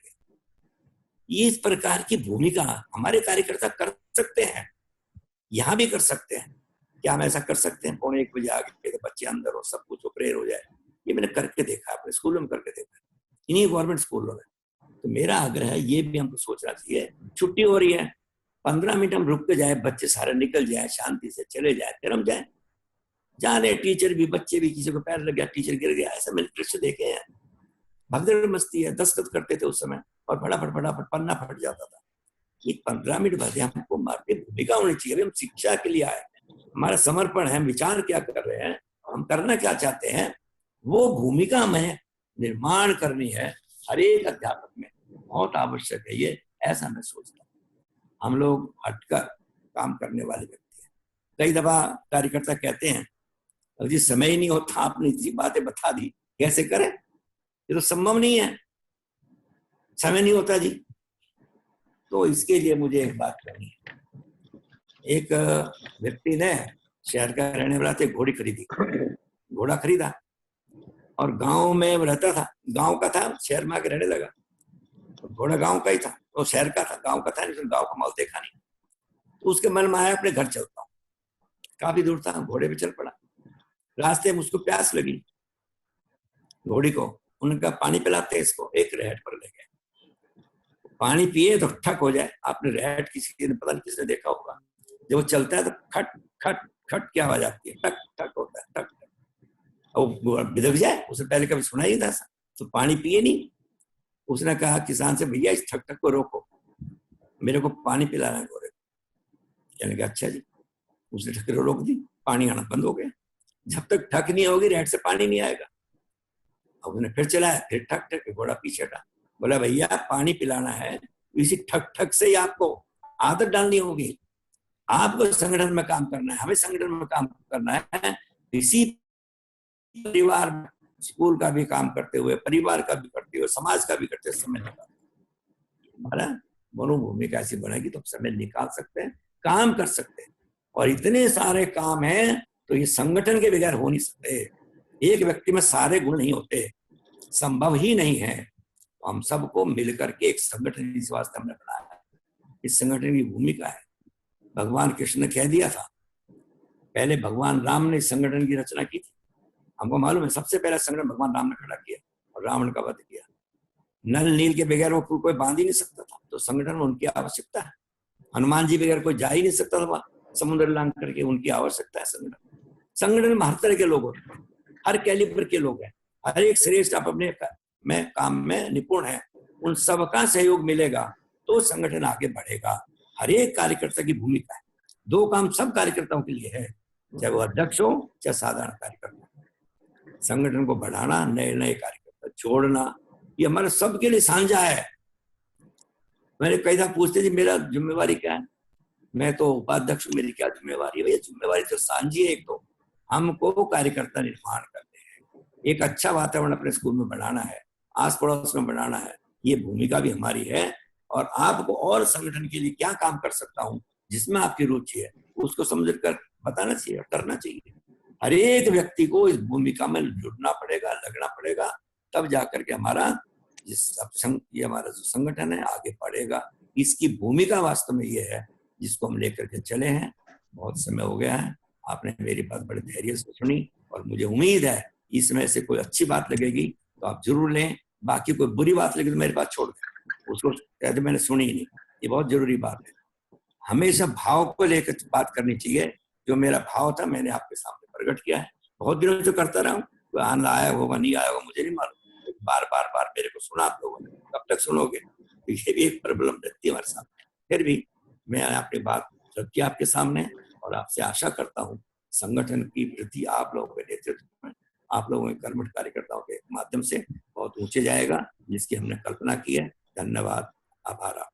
इस प्रकार की भूमिका हमारे कार्यकर्ता कर सकते हैं, यहाँ भी कर सकते हैं। क्या हम ऐसा कर सकते हैं 1:15 बजे आगे तो बच्चे अंदर हो, सब कुछ प्रेयर हो जाए? ये मैंने करके देखा, अपने स्कूलों में करके देखा, इन्हीं गवर्नमेंट स्कूलों में। तो मेरा आग्रह है, ये भी हमको सोचना चाहिए। छुट्टी हो रही है, 15 मिनट हम रुक के जाए, बच्चे सारे निकल जाए, शांति से चले जाए, फिर हम जाए। जाने टीचर भी, बच्चे भी, किसी को पैर लग गया, टीचर गिर गया, ऐसा मैंने दृश्य देखे हैं। भगदड़ मस्ती है, दस्तखत करते थे उस समय, और फटाफट पन्ना फट जाता था। ये 15 मिनट बाद हमको मारती भूमिका होनी चाहिए। हम शिक्षा के लिए आए, हमारा समर्पण है, विचार क्या कर रहे हैं, हम करना क्या चाहते हैं, वो भूमिका हमें निर्माण करनी है। हर एक अध्यापक में बहुत आवश्यक है ये, ऐसा मैं सोचता हूँ। हम लोग हटकर काम करने वाले व्यक्ति हैं, कई दफा कार्यकर्ता कहते हैं अब जी समय ही नहीं होता, आपने इतनी बातें बता दी, कैसे करें, ये तो संभव नहीं है, समय नहीं होता जी। तो इसके लिए मुझे एक बात करनी है। एक व्यक्ति ने, शहर का रहने वाला था, घोड़ी खरीदी, घोड़ा खरीदा और गांव में रहता था, गांव का था, शहर में आके रहने लगा। घोड़ा गांव का ही था, वो शहर का था, गांव का था नहीं, गांव का माहौल देखा नहीं। तो उसके मन में आया अपने घर चलता हूँ, काफी दूर था, घोड़े पे चल पड़ा। रास्ते में उसको प्यास लगी, घोड़ी को, उनका पानी पिलाते इसको, एक रहट पर ले गए, पानी पिए तो ठक हो जाए। आपने रहट किसी ने, पता नहीं किसने देखा होगा, जब वो चलता है तो खट खट खट की आवाज आती है, टक टक होता है, टक टक, और बिदक जाए, उसे पहले कभी सुना ही था। तो पानी पिए नहीं। उसने कहा किसान से, भैया इस ठक ठक को रोको, मेरे को पानी पिलाना है घोड़े को। कहने लगा अच्छा जी। उसने ठक रोक दी, पानी आना बंद हो गया। जब तक ठक नहीं होगी रहट से पानी नहीं आएगा। अब उसने फिर चलाया, फिर ठक ठक, घोड़ा पीछे हटा। बोला भैया पानी पिलाना है, इसी ठक ठक से ही आपको आदत डालनी होगी। आपको संगठन में काम करना है, हमें संगठन में काम करना है। इसी परिवार, स्कूल का भी काम करते हुए, परिवार का भी करते हुए, समाज का भी करते हुए समय निकाल, हमारा मनोभूमिका ऐसी बनेगी तो समय निकाल सकते हैं, काम कर सकते हैं। और इतने सारे काम हैं तो ये संगठन के बगैर हो नहीं सकते। एक व्यक्ति में सारे गुण नहीं होते, संभव ही नहीं है। हम सबको मिलकर के एक संगठन इस वास्ते हमने बनाया है। इस संगठन की भूमिका है, भगवान कृष्ण ने कह दिया था, पहले भगवान राम ने संगठन की रचना की थी। हमको मालूम है सबसे पहला संगठन भगवान राम ने खड़ा किया और रावण का वध किया। नल नील के बगैर वो कोई बांध ही नहीं सकता था, तो संगठन में उनकी आवश्यकता है। हनुमान जी बगैर कोई जा ही नहीं सकता था समुद्र लांग करके, उनकी आवश्यकता है संगठन। संगठन में हर तरह के लोग होते हैं, हर कैलिबर के लोग हैं, हर एक श्रेष्ठ आप अपने में काम में निपुण है, उन सबका सहयोग मिलेगा तो संगठन आगे बढ़ेगा। हर एक कार्यकर्ता की भूमिका है। दो काम सब कार्यकर्ताओं के लिए है, चाहे वो अध्यक्ष हो चाहे साधारण कार्यकर्ता। संगठन को बढ़ाना, नए नए कार्यकर्ता जोड़ना, ये हमारे सबके लिए साझा है। मैंने कई बार पूछते जी मेरा जिम्मेवारी क्या है, मैं तो उपाध्यक्ष हूं, मेरी क्या जिम्मेवारी है? भैया जिम्मेवारी तो साझी है। एक तो हमको कार्यकर्ता निर्माण करने हैं, एक अच्छा वातावरण अपने स्कूल में बनाना है, आस पड़ोस में बनाना है, ये भूमिका भी हमारी है। और आपको और संगठन के लिए क्या काम कर सकता हूँ जिसमें आपकी रुचि है, उसको समझ कर बताना चाहिए, करना चाहिए। हर एक व्यक्ति को इस भूमिका में जुड़ना पड़ेगा, लगना पड़ेगा, तब जाकर के हमारा ये हमारा जो संगठन है आगे बढ़ेगा। इसकी भूमिका वास्तव में ये है जिसको हम लेकर के चले हैं। बहुत समय हो गया है, आपने मेरी बात बड़े धैर्य से सुनी और मुझे उम्मीद है इसमें से कोई अच्छी बात लगेगी तो आप जरूर लें, बाकी कोई बुरी बात लगे तो मेरे पास छोड़ दें, उसको कहते मैंने सुनी ही नहीं। ये बहुत जरूरी बात है, हमेशा भाव को लेकर बात करनी चाहिए। जो मेरा भाव था मैंने आपके सामने प्रकट किया है, बहुत दिनों से करता रहा हूँ। कोई आनंद आया होगा नहीं आया होगा मुझे नहीं मालूम, बार बार बार मेरे को सुना आप लोगों ने, कब तक सुनोगे? ये भी एक प्रॉब्लम रहती है हमारे सामने। फिर भी मैं अपनी बात रखी आपके सामने और आपसे आशा करता हूँ संगठन की वृद्धि आप लोगों के नेतृत्व में, आप लोगों के कर्मठ कार्यकर्ताओं के माध्यम से बहुत ऊंचे जाएगा, जिसकी हमने कल्पना की है। धन्यवाद, आभार।